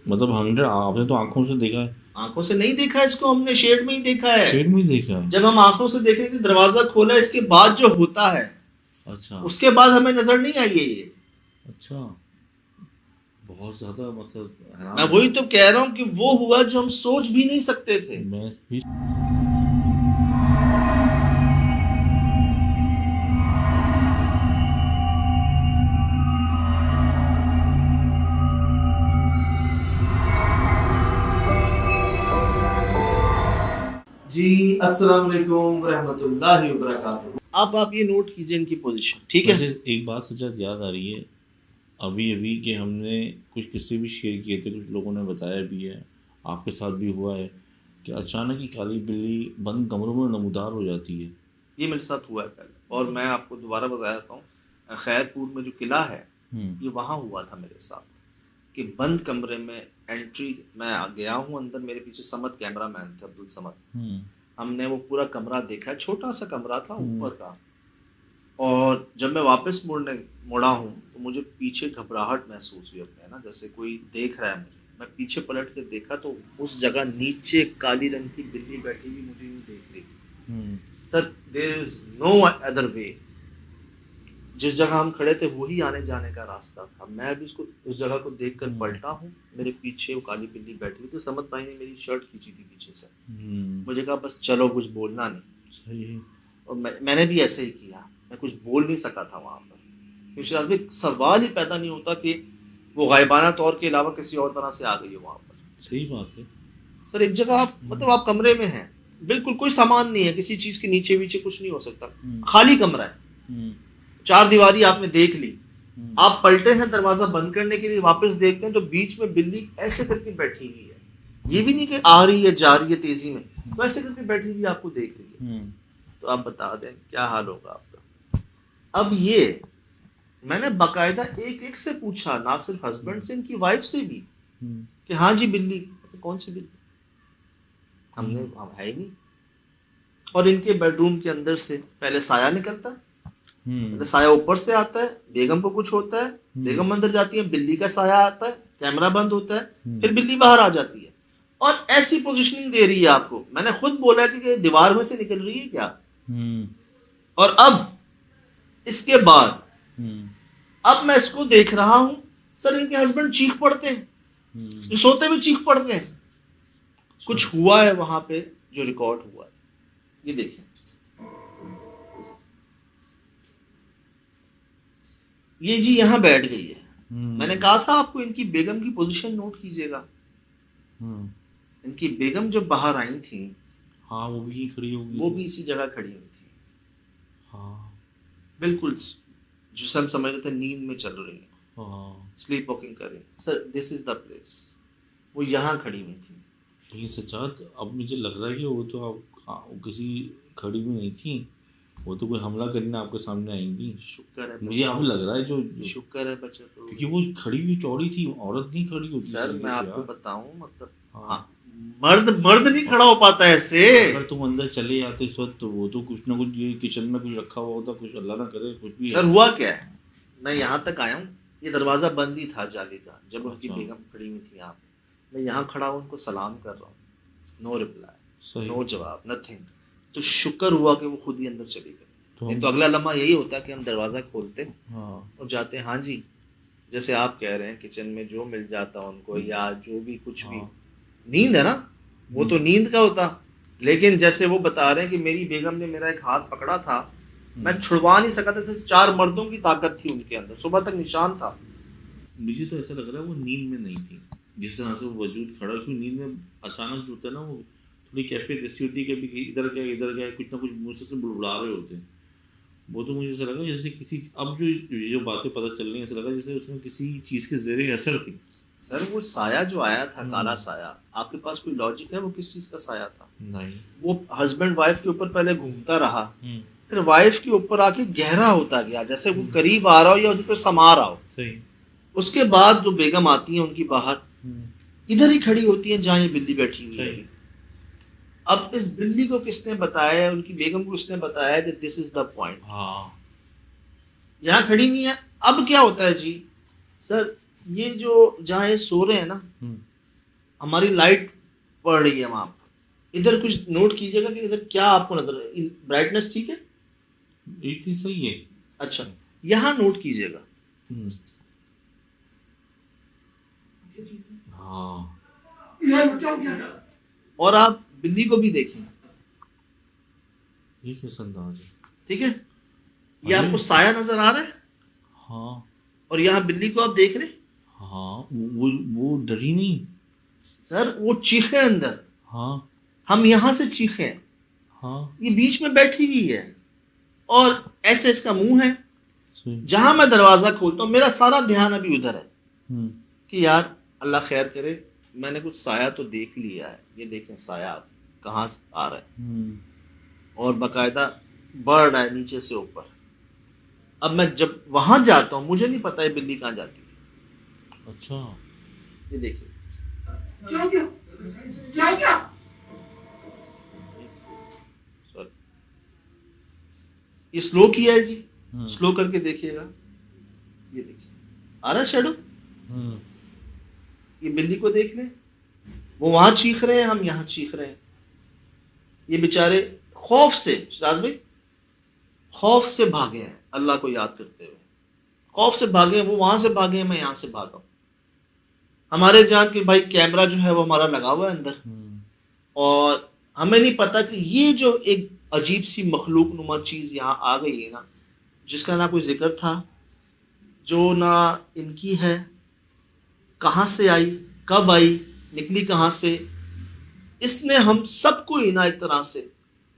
मतलब 100। आपने तो आंखों से देखा है? आंखों से नहीं देखा इसको, हमने शेड में ही देखा है। शेड में ही देखा है। जब हम आंखों से देखेंगे, दरवाजा खोला, इसके बाद जो होता है, अच्छा, उसके बाद हमें नजर नहीं आई है ये। अच्छा, बहुत ज्यादा मतलब हैरान। मैं वही तो कह रहा हूँ कि वो हुआ जो हम सोच भी नहीं सकते थे। मैं भी जी अस्सलाम वालेकुम रहमतुल्लाहि व बरकातहू। अब आप ये नोट कीजिए इनकी पोजीशन, ठीक है? मुझे एक बात सच्चाई याद आ रही है अभी कि हमने कुछ किस्से भी शेयर किए थे, कुछ लोगों ने बताया भी है, आपके साथ भी हुआ है कि अचानक ही काली बिल्ली बंद कमरों में नमूदार हो जाती है। ये मेरे साथ हुआ है पहले, और मैं आपको दोबारा बता देता हूँ। खैरपुर में जो किला है ये वहाँ हुआ था मेरे साथ कि बंद कमरे में एंट्री, मैं गया हूँ अंदर, मेरे पीछे समद कैमरा मैन थे, अब्दुल समद। हमने वो पूरा कमरा देखा, छोटा सा कमरा था ऊपर का, और जब मैं वापस मुड़ा हूँ तो मुझे पीछे घबराहट महसूस हुई अपने, ना जैसे कोई देख रहा है मुझे। मैं पीछे पलट के देखा तो उस जगह नीचे काली रंग की बिल्ली बैठी हुई मुझे यूँ देख रही थी। Sir there is no other way. जिस जगह हम खड़े थे वही आने जाने का रास्ता था। मैं भी उस जगह को देखकर पलटा हूँ, मेरे पीछे वो काली बिल्ली बैठी हुई थी। समद भाई ने मेरी शर्ट खींची थी पीछे से, मुझे कहा बस चलो, कुछ बोलना नहीं। सही है। और मैंने भी ऐसे ही किया, मैं कुछ बोल नहीं सका था वहाँ पर, क्योंकि शायद भी सवाल ही पैदा नहीं होता कि वो गायबाना तौर के अलावा किसी और तरह से आ गई है वहाँ पर। सही बात है सर एक जगह आप मतलब आप कमरे में हैं, बिल्कुल कोई सामान नहीं है, किसी चीज़ के नीचे वीचे कुछ नहीं हो सकता, खाली कमरा है, चार दीवारी आपने देख ली, आप पलटे हैं दरवाजा बंद करने के लिए, वापस देखते हैं तो बीच में बिल्ली ऐसे करके बैठी हुई है। ये भी नहीं कि आ रही है जा रही है तेजी में, तो ऐसे करके बैठी हुई आपको देख रही है। तो आप बता दें क्या हाल होगा आपका। अब ये मैंने बाकायदा एक एक से पूछा, ना सिर्फ हस्बैंड से, इनकी वाइफ से भी, कि हाँ जी बिल्ली, तो कौन सी बिल्ली, हम है ही नहीं। और इनके बेडरूम के अंदर से पहले साया निकलता है, पहले साया ऊपर से आता है, बेगम को कुछ होता है, बेगम अंदर जाती है, बिल्ली का साया आता है, कैमरा बंद होता है, फिर बिल्ली बाहर आ जाती है और ऐसी पोजीशनिंग दे रही है आपको। मैंने खुद बोला कि दीवार में से निकल रही है क्या। और अब इसके बाद अब मैं इसको देख रहा हूं, सर इनके हस्बैंड चीख पड़ते हैं, सोते हुए चीख पड़ते हैं। कुछ हुआ है वहां पे जो रिकॉर्ड हुआ है, ये देखिए, ये जी यहां बैठ गई है। मैंने कहा था आपको इनकी बेगम की पोजीशन नोट कीजिएगा। इनकी बेगम जब बाहर आई थी, हाँ वो भी खड़ी होगी, वो भी इसी जगह खड़ी हुई थी, हाँ बिल्कुल जिसे हम समझते थे नींद में चल रही है, स्लीप वॉकिंग कर रही है। Sir this is the place, वो यहाँ खड़ी हुई थी। लेकिन सच्चात अब मुझे लग रहा है कि वो तो आप वो किसी खड़ी हुई नहीं थी, वो तो कोई हमला करने आपके सामने आई थी। शुक्र है मुझे अब लग रहा है जो शुक्र है बच्चे, क्योंकि वो खड़ी हुई चौड़ी थी, औरत नहीं खड़ी होती। सर मैं आपको बताऊं, मतलब हाँ मर्द नहीं खड़ा हो पाता ऐसे। अगर तुम अंदर चले जाते इस वक्त तो वो तो कुछ ना कुछ ये किचन में कुछ रखा हुआ होता, कुछ अल्लाह ना करे कुछ भी। सर हुआ क्या है, मैं यहाँ तक आया हूँ, ये दरवाजा बंद ही था जाली का, जब उनकी बेगम खड़ी हुई थी यहाँ पे। मैं यहाँ खड़ा हूँ, उनको सलाम कर रहा हूँ, नो रिप्लाई, नो जवाब, नथिंग। तो शुक्र हुआ कि वो खुद ही अंदर चली गई, नहीं तो अगला लम्हा यही होता कि हम दरवाजा खोलते और जाते, हाँ जी जैसे आप कह रहे हैं किचन में जो मिल जाता उनको, या जो भी कुछ भी, नींद है ना, वो तो नींद का होता। लेकिन जैसे वो बता रहे हैं कि मेरी बेगम ने मेरा एक हाथ पकड़ा था, मैं छुड़वा नहीं सका था, जैसे 4 मर्दों की ताकत थी उनके अंदर, सुबह तक निशान था। मुझे तो ऐसा लग रहा है वो नींद में नहीं थी, जिस तरह से वो वजूद खड़ा, क्योंकि नींद में अचानक जो होता है ना, वो थोड़ी कैफियत ऐसी होती है कि इधर गया कुछ ना कुछ मुँह से बुड़बुड़ा रहे होते हैं। वो तो मुझे ऐसा लगा जैसे किसी, अब जो बातें पता चल रही हैं, ऐसा लगा जैसे उसमें किसी चीज़ के ज़ेरे असर थी। सर वो साया जो आया था, काला साया, आपके पास कोई लॉजिक है वो किस चीज़ का साया था? नहीं, वो हस्बैंड वाइफ के ऊपर पहले घूमता रहा, फिर वाइफ के ऊपर आके गहरा होता गया, जैसे वो करीब आ रहा हो या उस पर समा रहा हो। सही। उसके बाद जो बेगम आती है उनकी बाहर इधर ही खड़ी होती है जहाँ ये बिल्ली बैठी हुई है। अब इस बिल्ली को किसने बताया, उनकी बेगम को किसने बताया कि दिस इज द पॉइंट, हाँ यहाँ खड़ी हुई है। अब क्या होता है जी, सर ये जो जहाँ ये सो रहे हैं ना, हमारी लाइट पड़ रही है वहां पर, इधर कुछ नोट कीजिएगा कि इधर क्या आपको नजर, ब्राइटनेस ठीक है, इतनी सही है। अच्छा यहाँ नोट कीजिएगा, हाँ, और आप बिल्ली को भी देखें, ये कैसा अंदाज है, ठीक है, ये आपको साया नजर आ रहा है, हाँ, और यहाँ बिल्ली को आप देख रहे हैं, हाँ, वो डरी नहीं सर, वो चीखे अंदर, हाँ, हम यहाँ से चीखे, हाँ, ये बीच में बैठी हुई है और ऐसे इसका मुंह है। सही। जहां मैं दरवाजा खोलता हूँ मेरा सारा ध्यान अभी उधर है कि यार अल्लाह खैर करे, मैंने कुछ साया तो देख लिया है, ये देखें साया कहाँ से आ रहा है, और बाकायदा बढ़ रहा है नीचे से ऊपर। अब मैं जब वहां जाता हूँ मुझे नहीं पता है बिल्ली कहाँ जाती है। अच्छा, ये देखिए ये स्लो किया है जी, स्लो करके देखिएगा, ये देखिए आ रहा है शेडो, ये बिल्ली को देख लें, वो वहां चीख रहे हैं, हम यहाँ चीख रहे हैं। ये बेचारे खौफ से, शिराज भाई खौफ से भागे हैं, अल्लाह को याद करते हुए। खौफ से भागे, वो वहां से भागे, मैं यहाँ से भागा हूँ। हमारे जान के भाई कैमरा जो है वो हमारा लगा हुआ है अंदर, और हमें नहीं पता कि ये जो एक अजीब सी मखलूक नुमा चीज़ यहाँ आ गई है ना, जिसका ना कोई जिक्र था, जो ना इनकी है, कहाँ से आई, कब आई, निकली कहाँ से, इसने हम सबको ही ना एक तरह से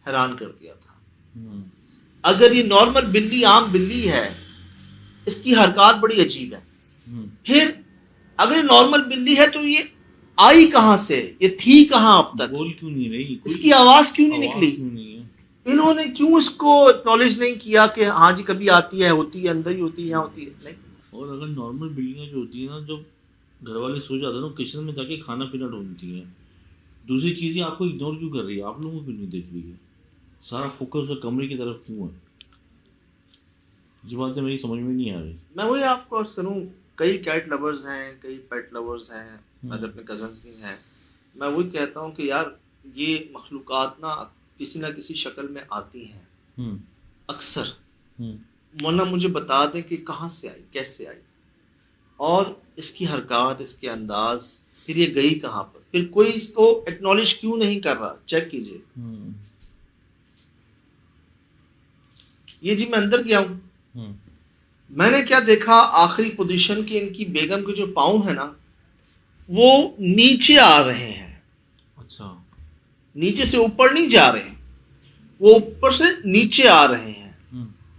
हैरान कर दिया था। अगर ये नॉर्मल बिल्ली, आम बिल्ली है, इसकी हरकत बड़ी अजीब है, फिर अगर ये नॉर्मल बिल्ली है तो ये आई कहाँ से, ये थी कहाँ अब तक, बोल क्यों नहीं रही, इसकी आवाज क्यों नहीं आवाज निकली, क्यों नहीं है? इन्होंने क्यों इसको एक्नॉलेज नहीं किया कि हाँ जी कभी आती है, होती है, अंदर ही होती है, यहाँ होती है, नहीं। और अगर नॉर्मल बिल्डिंगें जो होती है ना, जब घर वाले सो जाते हैं ना, किचन में जाके खाना पीना ढूंढती हैं। दूसरी चीज़ें आपको इग्नोर क्यों कर रही है, आप लोगों को क्यों नहीं देख रही है, सारा फोकस और कमरे की तरफ क्यों है, ये बातें मेरी समझ में नहीं आ रही। मैं वही आपको अर्ज करूँ, कई कैट लवर्स हैं, कई पेट लवर्स हैं, मेरे अपने कजन्स भी हैं। मैं वही कहता हूँ कि यार ये मखलूक़ात ना किसी शक्ल में आती हैं अक्सर, वरना मुझे बता दें कि कहाँ से आई, कैसे आई, और इसकी हरकत, इसके अंदाज, फिर ये गई कहाँ पर, फिर कोई इसको एक्नॉलेज क्यों नहीं कर रहा। चेक कीजिए, ये जी मैं अंदर गया हूँ, मैंने क्या देखा, आखिरी पोजीशन की इनकी बेगम के जो पाँव है ना, वो नीचे आ रहे हैं। अच्छा, नीचे से ऊपर नहीं जा रहे, वो ऊपर से नीचे आ रहे हैं।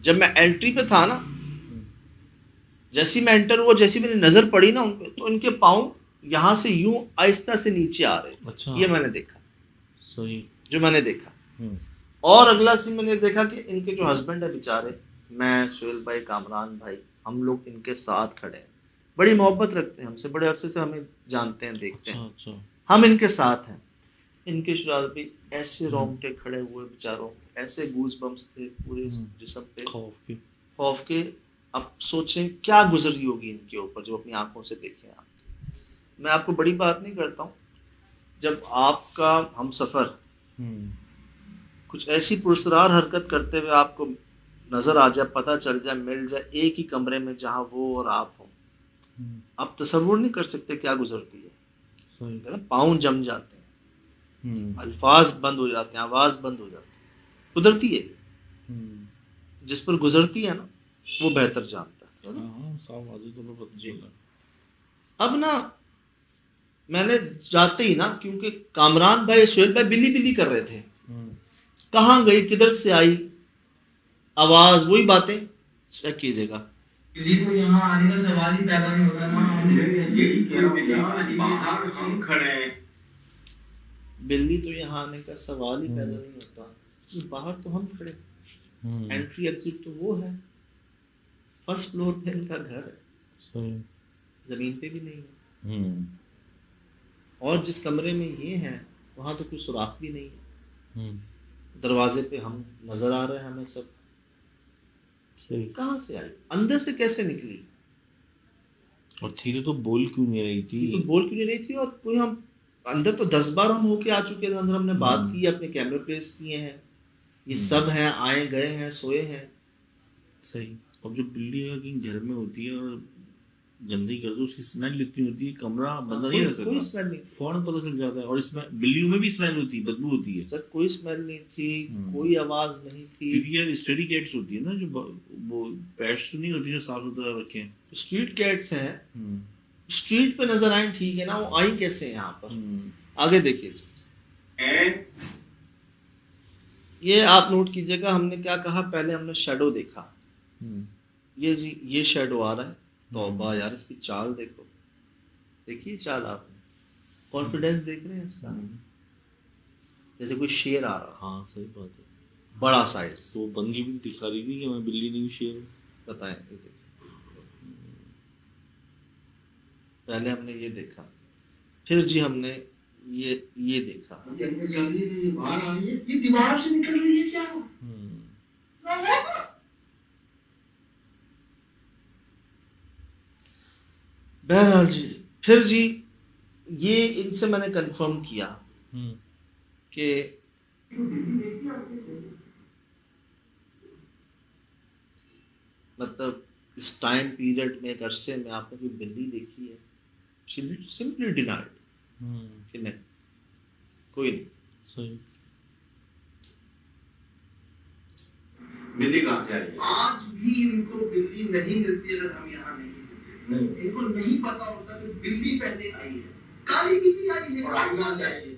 जब मैं एंट्री पे था ना, जैसी मैं एंटर हुआ, जैसी मेरी नजर पड़ी ना उन पे, तो इनके पाँव यहाँ से यूं आहिस्ता से नीचे आ रहे। अच्छा, ये मैंने देखा, सही, जो मैंने देखा। और अगला सीन मैंने देखा कि इनके जो हस्बैंड है बेचारे, मैं, सुहेल भाई, कामरान भाई, हम लोग इनके साथ खड़े हैं, बड़ी मोहब्बत रखते हैं हमसे, बड़े अरसे से हमें जानते हैं, देखते हैं। अच्छा, हम इनके साथ हैं। इनके शुराब भी ऐसे रोंगटे खड़े हुए बेचारों, ऐसे गूज बम्स थे पूरे जिस्म पे, खौफ के। अब सोचें क्या गुजरी होगी इनके ऊपर, जो अपनी आंखों से देखें आप। मैं आपको बड़ी बात नहीं करता हूँ, जब आपका हम सफ़र कुछ ऐसी पुरसरार हरकत करते हुए आपको नज़र आ जाए, पता चल जाए, मिल जाए एक ही कमरे में जहाँ वो और आप हो, आप तसव्वुर नहीं कर सकते क्या गुजरती है। पाँव जम जाते हैं, अल्फाज बंद हो जाते हैं, आवाज़ बंद हो जाती है। कुदरती है, जिस पर गुजरती है ना वो बेहतर जानता है। अब ना मैंने जाते ही ना, क्योंकि कामरान भाई, सुहेल भाई बिल्ली बिल्ली कर रहे थे, कहाँ गई, किधर से आई आवाज, वही बातें चेक कीजिएगा। बिल्ली तो यहाँ आने का सवाल ही पैदा नहीं होता ना, हम खड़े हैं, बिल्ली तो यहाँ आने का सवाल ही पैदा नहीं होता, बाहर तो हम खड़े, एंट्री एग्जिट तो वो है, फर्स्ट फ्लोर पे इनका घर है, जमीन पे भी नहीं है, और जिस कमरे में ये है वहाँ तो कोई सुराख भी नहीं है, दरवाजे पे हम नजर आ रहे हैं हमें सब। सही, कहाँ से आई, अंदर से कैसे निकली, और थी तो बोल क्यों नहीं रही थी, तो बोल क्यों नहीं रही थी। और कोई हम अंदर तो 10 बार हम होके आ चुके थे, अंदर हमने बात की, अपने कैमरे प्लेस किए हैं, ये सब हैं, आए गए हैं, सोए हैं। सही। अब जो बिल्ली अगर कहीं घर में होती है और गंदगी कर दो, उसकी स्मेल इतनी होती है, कमरा बंदा नहीं रह सकता, कोई स्मेल नहीं, फौरन पता चल जाता है। और इसमें बिल्लियों में भी स्मेल होती है, बदबू होती है सर, कोई स्मेल नहीं थी, कोई आवाज नहीं थी, क्योंकि यार स्टडी कैट्स होती है ना, जो वो पेट्स तो नहीं होती जो साफ सुथरा रखें, स्ट्रीट कैट्स हैं, स्ट्रीट पे नजर आए, ठीक है ना, वो आई कैसे यहाँ पर। आगे देखिए जी, ये आप नोट कीजिएगा, हमने क्या कहा, पहले हमने शेडो देखा, ये जी ये शेडो आ रहा है, तौबा यार, इसकी चाल देखो, देखिए चाल, आपने कॉन्फिडेंस देख रहे हैं इसका, जैसे कोई शेर आ रहा। हाँ सही बात है, बड़ा साइज, तो बंगी भी दिखा रही थी कि मैं बिल्ली नहीं शेर। बताएं, ये देखिए, पहले हमने ये देखा, फिर जी हमने ये देखा, बाहर आ रही है, ये दीवार से निकल रही है क्या? बहरहाल जी, फिर जी ये इनसे मैंने कंफर्म किया कि मतलब इस टाइम पीरियड में, एक अरसे में आपने कोई बिल्ली देखी है? सिंपली डिनाइड कि नहीं, कोई नहीं। सही। बिल्ली कहाँ से आई है? आज भी इनको बिल्ली नहीं मिलती अगर हम यहाँ नहीं होते। इनको नहीं पता होता कि बिल्ली पहले आई है, काली बिल्ली आई है। और आज कहाँ से आई है?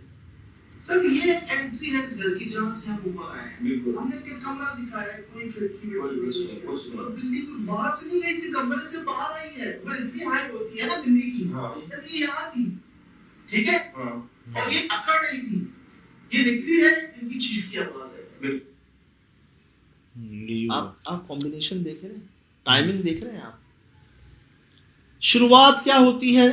सर ये एंट्री है इस घर की जहाँ से हम ऊपर आए हैं। बिल्कुल। हमने क्या कमरा दिखाया है, कोई खिड़की में कोई कुछ नहीं, कुछ नहीं। और बिल्ली कोई बाहर से नहीं गई थी, कमरे से बाहर आई है। पर इतनी हाइट होती है ना बिल्ली की, हाँ। सर ये यहाँ थी, ठीक है, हाँ। और ये अकड़ रही थी, ये निकली है, इनकी चीख की आवाज है। बिल्कुल। यही हुआ। आप कॉम्बिनेशन देख रहे हैं, टाइमिंग देख रहे हैं आप। शुरुआत क्या होती है,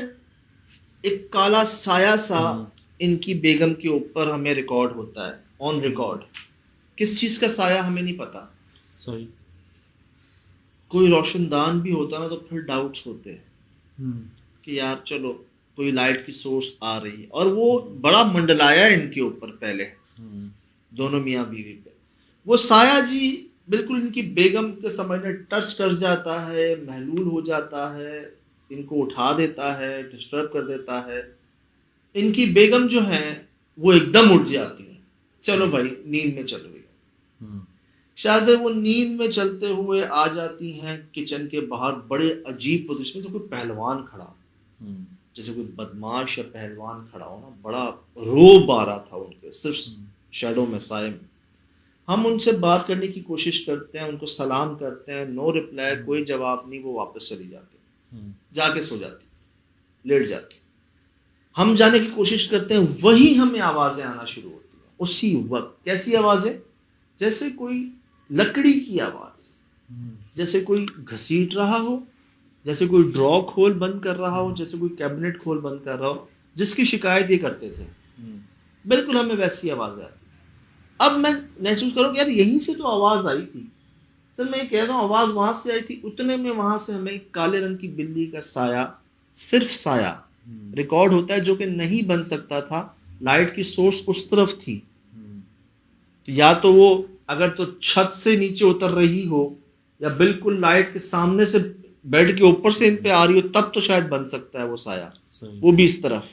एक काला साया सा इनकी बेगम के ऊपर हमें रिकॉर्ड होता है, ऑन रिकॉर्ड। किस चीज का साया हमें नहीं पता। सही। कोई रोशनदान भी होता ना तो फिर डाउट्स होते हैं कि यार चलो कोई लाइट की सोर्स आ रही है, और वो बड़ा मंडलाया है इनके ऊपर पहले, दोनों मियाँ बीवी पे। वो साया जी बिल्कुल इनकी बेगम के समझ में टच कर जाता है, महलूल हो जाता है, इनको उठा देता है, डिस्टर्ब कर देता है। इनकी बेगम जो है वो एकदम उठ जाती है, चलो भाई नींद में चल रही है। शायद वो नींद में चलते हुए आ जाती हैं किचन के बाहर, बड़े अजीब पोजीशन में, तो कोई पहलवान खड़ा, जैसे कोई बदमाश या पहलवान खड़ा हो ना, बड़ा रोब आ रहा था उनके, सिर्फ शैडो में, साये में। हम उनसे बात करने की कोशिश करते हैं, उनको सलाम करते हैं, नो रिप्लाई, कोई जवाब नहीं, वो वापस चली जाती, जाके सो जाती, लेट जाती। हम जाने की कोशिश करते हैं, वही हमें आवाज़ें आना शुरू होती हैं उसी वक्त। कैसी आवाज़ें? जैसे कोई लकड़ी की आवाज़, जैसे कोई घसीट रहा हो, जैसे कोई ड्रॉ खोल बंद कर रहा हो, जैसे कोई कैबिनेट खोल बंद कर रहा हो, जिसकी शिकायत ये करते थे, बिल्कुल हमें वैसी आवाज़ आती। अब मैं महसूस करूँ कि यार यहीं से तो आवाज़ आई थी। सर मैं कह रहा हूँ आवाज़ वहाँ से आई थी, उतने में वहाँ से हमें काले रंग की बिल्ली का साया, सिर्फ साया रिकॉर्ड होता है, जो कि नहीं बन सकता था, लाइट की सोर्स उस तरफ थी। तो या तो वो अगर तो छत से नीचे उतर रही हो, या बिल्कुल लाइट के सामने से बेड के ऊपर से इन पे आ रही हो, तब तो शायद बन सकता है वो साया, वो भी इस तरफ।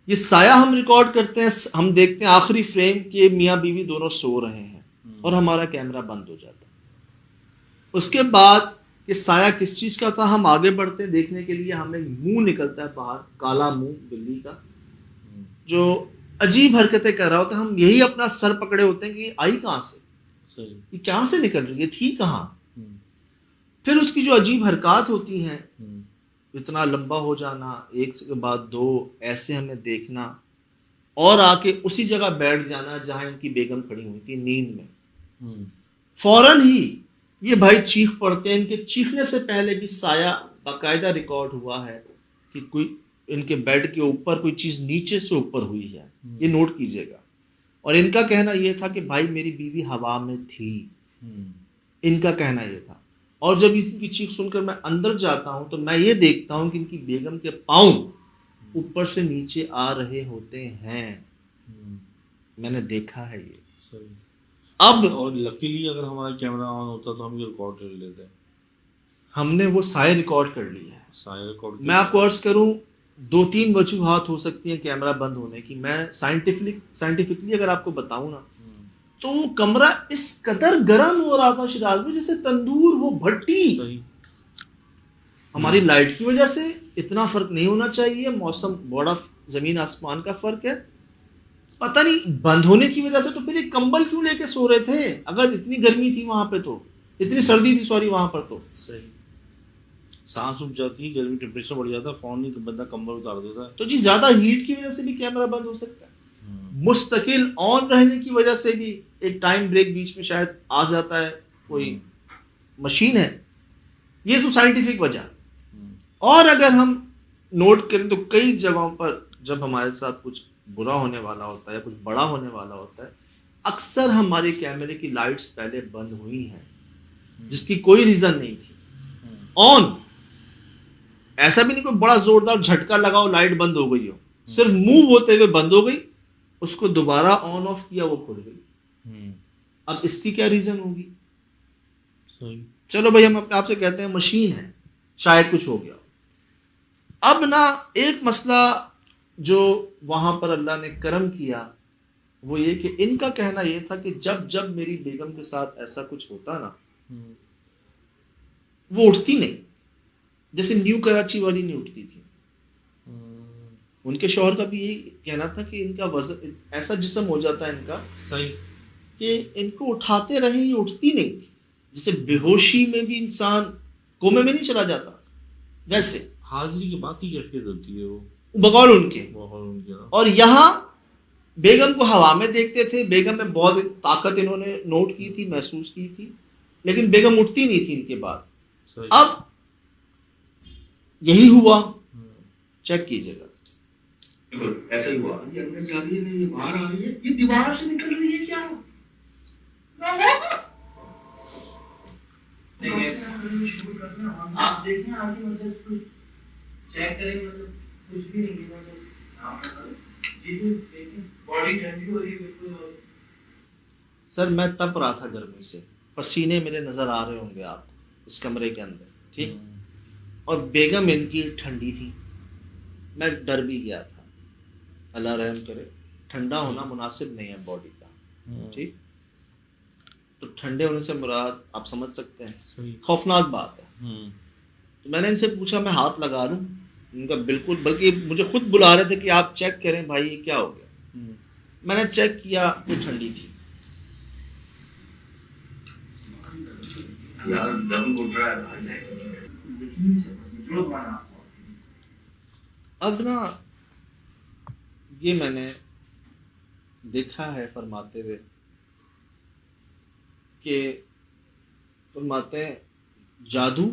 ये साया हम रिकॉर्ड करते हैं, हम देखते हैं आखिरी फ्रेम के मियाँ बीवी दोनों सो रहे हैं और हमारा कैमरा बंद हो जाता है। उसके बाद ये साया किस चीज़ का था, हम आगे बढ़ते हैं देखने के लिए। हमें मुंह निकलता है बाहर, काला मुंह बिल्ली का, जो अजीब हरकतें कर रहा होता है। हम यही अपना सर पकड़े होते हैं कि आई कहाँ से, सही। ये कहाँ से निकल रही है, थी कहाँ। फिर उसकी जो अजीब हरकत होती हैं, इतना लंबा हो जाना, एक के बाद दो, ऐसे हमें देखना, और आके उसी जगह बैठ जाना जहां इनकी बेगम खड़ी हुई थी नींद में। फौरन ही ये भाई चीख पड़ते हैं। इनके चीखने से पहले भी साया बाकायदा रिकॉर्ड हुआ है कि कोई इनके बेड के ऊपर कोई चीज़ नीचे से ऊपर हुई है, ये नोट कीजिएगा। और इनका कहना यह था कि भाई मेरी बीवी हवा में थी, इनका कहना यह था। और जब इनकी चीख सुनकर मैं अंदर जाता हूं तो मैं ये देखता हूं कि इनकी बेगम के पाँव ऊपर से नीचे आ रहे होते हैं। मैंने देखा है ये। सही। अब और लकीली अगर हमारा कैमरा ऑन होता तो हम ये रिकॉर्ड कर लेते। हमने वो सारे रिकॉर्ड कर लिया है। सारे रिकॉर्ड। मैं आपको अर्ज करूं, 2-3 वजूहात हो सकती हैं कैमरा बंद होने की। मैं साइंटिफिकली अगर आपको बताऊं ना, तो वो कमरा इस कदर गर्म हो रहा था शिराज में, जैसे तंदूर हो, भट्टी। सही। हमारी लाइट की वजह से इतना फर्क नहीं होना चाहिए, मौसम बड़ा जमीन आसमान का फर्क है। पता नहीं बंद होने की वजह से, तो फिर एक कंबल क्यों लेके सो रहे थे अगर इतनी गर्मी थी वहां पे, तो इतनी सर्दी थी सॉरी वहां पर। तो सही। सांस रुक जाती है, गर्मी टेम्परेचर बढ़ जाता है, फौरन ही बंदा कंबल उतार देता है। तो जी ज्यादा हीट की वजह से भी कैमरा बंद हो सकता है, मुस्तकिल ऑन रहने की वजह से भी एक टाइम ब्रेक बीच में शायद आ जाता है, कोई मशीन है, ये सब साइंटिफिक वजह। और अगर हम नोट करें तो कई जगहों पर जब हमारे साथ कुछ बुरा होने वाला होता है, कुछ बड़ा होने वाला होता है, अक्सर हमारे कैमरे की लाइट्स पहले बंद हुई हैं, जिसकी कोई रीजन नहीं थी, ऑन। ऐसा भी नहीं कोई बड़ा जोरदार झटका लगाओ लाइट बंद हो गई हो, सिर्फ मूव होते हुए बंद हो गई, उसको दोबारा ऑन ऑफ किया वो खुल गई। अब इसकी क्या रीजन होगी? सही। चलो भाई हम अपने आप से कहते हैं मशीन है, शायद कुछ हो गया। अब ना एक मसला जो वहाँ पर अल्लाह ने करम किया वो ये कि इनका कहना ये था कि जब जब मेरी बेगम के साथ ऐसा कुछ होता ना, वो उठती नहीं, जैसे न्यू कराची वाली नहीं उठती थी। उनके शौहर का भी यही कहना था कि इनका वजन ऐसा जिस्म हो जाता है इनका सही कि इनको उठाते रहे, ये उठती नहीं थी। जैसे बेहोशी में भी इंसान कोमे में नहीं चला जाता, वैसे हाजिरी की बात ही कैफियत होती है वो, बगौर उनके। बहुत उनके ना। और यहाँ बेगम को हवा में देखते थे, बेगम में बहुत ताकत इन्होंने नोट की थी, महसूस की थी, लेकिन बेगम उठती नहीं थी इनके बाद। सही। अब यही हुआ, चेक कीजिएगा। ऐसा ही हुआ, ये अंदर जा रही है, ये बाहर आ रही है, ये दीवार से निकल रही है क्या? शुरू करना, आप देखें आगे, मतलब चेक करें, मतलब कुछ भी नहीं है, बॉडी ठंडी हो रही है बिल्कुल। सर मैं तप रहा था गर्मी से, पसीने मेरे नजर आ रहे होंगे आप इस कमरे के अंदर, ठीक। और बेगम इनकी ठंडी थी, मैं डर भी गया था। अल्लाह रहम करे, ठंडा होना मुनासिब नहीं है बॉडी का, ठीक। तो ठंडे होने से मुराद आप समझ सकते हैं, सही। खौफनाक बात है। तो मैंने इनसे पूछा मैं हाथ लगा लूं, इनका बिल्कुल, बल्कि मुझे खुद बुला रहे थे कि आप चेक करें भाई ये क्या हो गया। मैंने चेक किया, ये ठंडी थी। यार दम घुट रहा है भाई, यकीन से जो बना आपको। अब ना ये मैंने देखा है फरमाते हुए कि फरमाते हैं जादू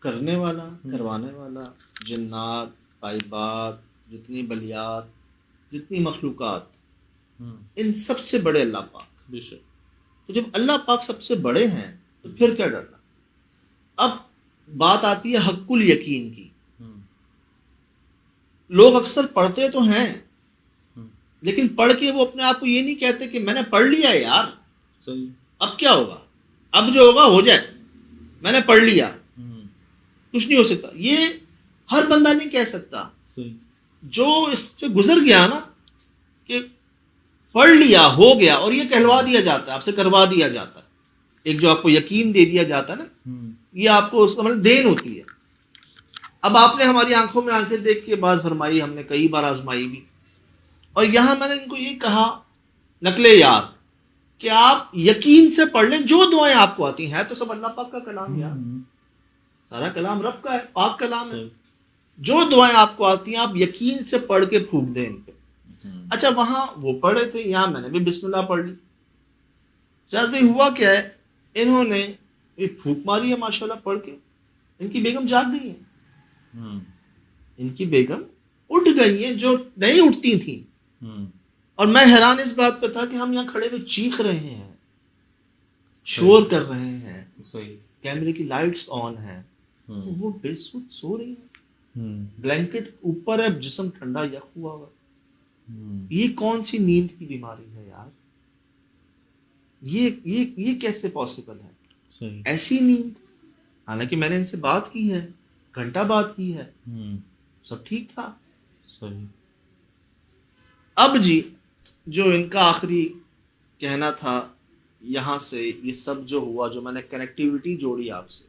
करने वाला, करवाने वाला, जिन्नात, ताइबात, जितनी बलियात, जितनी मखलूकात, इन सबसे बड़े अल्लाह पाक। बेशक। तो जब अल्लाह पाक सबसे बड़े हैं तो फिर क्या डरना। अब बात आती है हक्कुल यकीन की। लोग अक्सर पढ़ते तो हैं, लेकिन पढ़ के वो अपने आप को ये नहीं कहते कि मैंने पढ़ लिया है यार, सही, अब क्या होगा, अब जो होगा हो जाए, मैंने पढ़ लिया, कुछ नहीं हो सकता। ये हर बंदा नहीं कह सकता। सही। जो इस पे गुजर गया ना कि पढ़ लिया, हो गया, और ये कहलवा दिया जाता है, आपसे करवा दिया जाता है, एक जो आपको यकीन दे दिया जाता है ना, ये आपको उसका मतलब देन होती है। अब आपने हमारी आंखों में आंखें देख के बात फरमाई, हमने कई बार आजमाई भी, और यहां मैंने इनको ये कहा नकले याद कि आप यकीन से पढ़ लें, जो दुआएं आपको आती हैं, तो सब अल्लाह पाक का कलाम यार, सारा कलाम रब का है, पाक कलाम है। जो दुआएं आपको आती हैं आप यकीन से पढ़ के फूंक दें इन पे। अच्छा, वहां वो पढ़े थे, यहां मैंने भी बिस्मिल्लाह पढ़ ली। शायद भाई हुआ क्या है, इन्होंने ये फूंक मारी है माशाल्लाह पढ़ के, इनकी बेगम जाग गई है, इनकी बेगम उठ गई है जो नहीं उठती थी। और मैं हैरान इस बात पे था कि हम यहाँ खड़े हुए चीख रहे हैं, शोर कर रहे हैं, सही, कैमरे की लाइट्स ऑन है, वो बेसुध सो रही है, ब्लैंकेट ऊपर है, जिस्म ठंडा यख हुआ हुआ। ये कौन सी नींद की बीमारी है यार, ये कैसे पॉसिबल है? सही। ऐसी नींद, हालांकि मैंने इनसे बात की है, घंटा बात की है, सब ठीक था। सही। अब जी जो इनका आखिरी कहना था, यहाँ से ये सब जो हुआ, जो मैंने कनेक्टिविटी जोड़ी आपसे,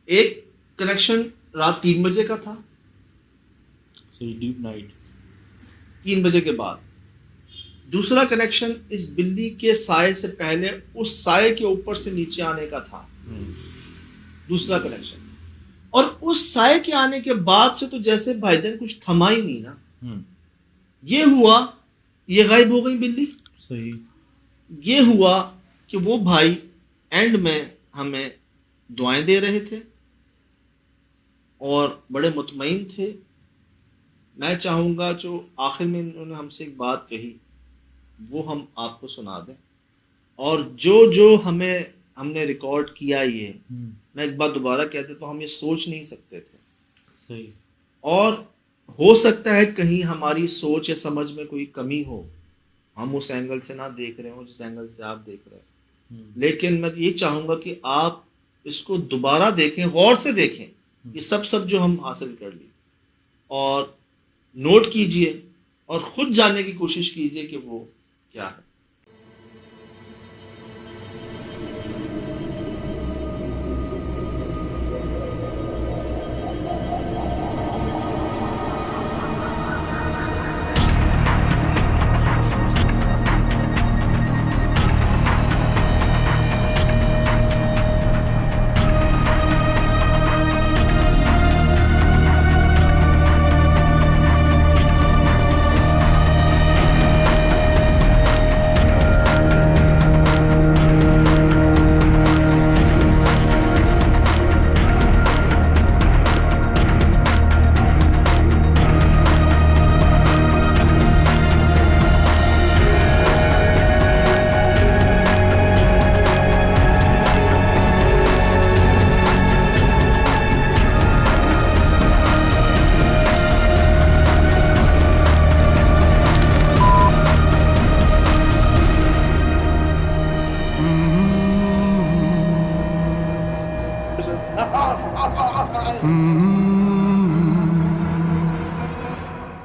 एक कनेक्शन रात 3 बजे का था, सही, डीप नाइट, 3 बजे के बाद। दूसरा कनेक्शन इस बिल्ली के साए से पहले उस साए के ऊपर से नीचे आने का था, दूसरा कनेक्शन। और उस साए के आने के बाद से तो जैसे भाईजान कुछ थमा ही नहीं ना। ये हुआ, ये गायब हो गई बिल्ली। सही। ये हुआ कि वो भाई एंड में हमें दुआएं दे रहे थे और बड़े मुतमईन थे। मैं चाहूँगा जो आखिर में इन्होंने हमसे एक बात कही वो हम आपको सुना दें, और जो हमने रिकॉर्ड किया, ये मैं एक बार दोबारा कहते तो हम ये सोच नहीं सकते थे। सही। और हो सकता है कहीं हमारी सोच या समझ में कोई कमी हो, हम उस एंगल से ना देख रहे हो जिस एंगल से आप देख रहे हैं। लेकिन मैं ये चाहूँगा कि आप इसको दोबारा देखें, गौर से देखें, ये सब जो हम हासिल कर लिए, और नोट कीजिए और ख़ुद जानने की कोशिश कीजिए कि वो क्या है। Mm-hmm.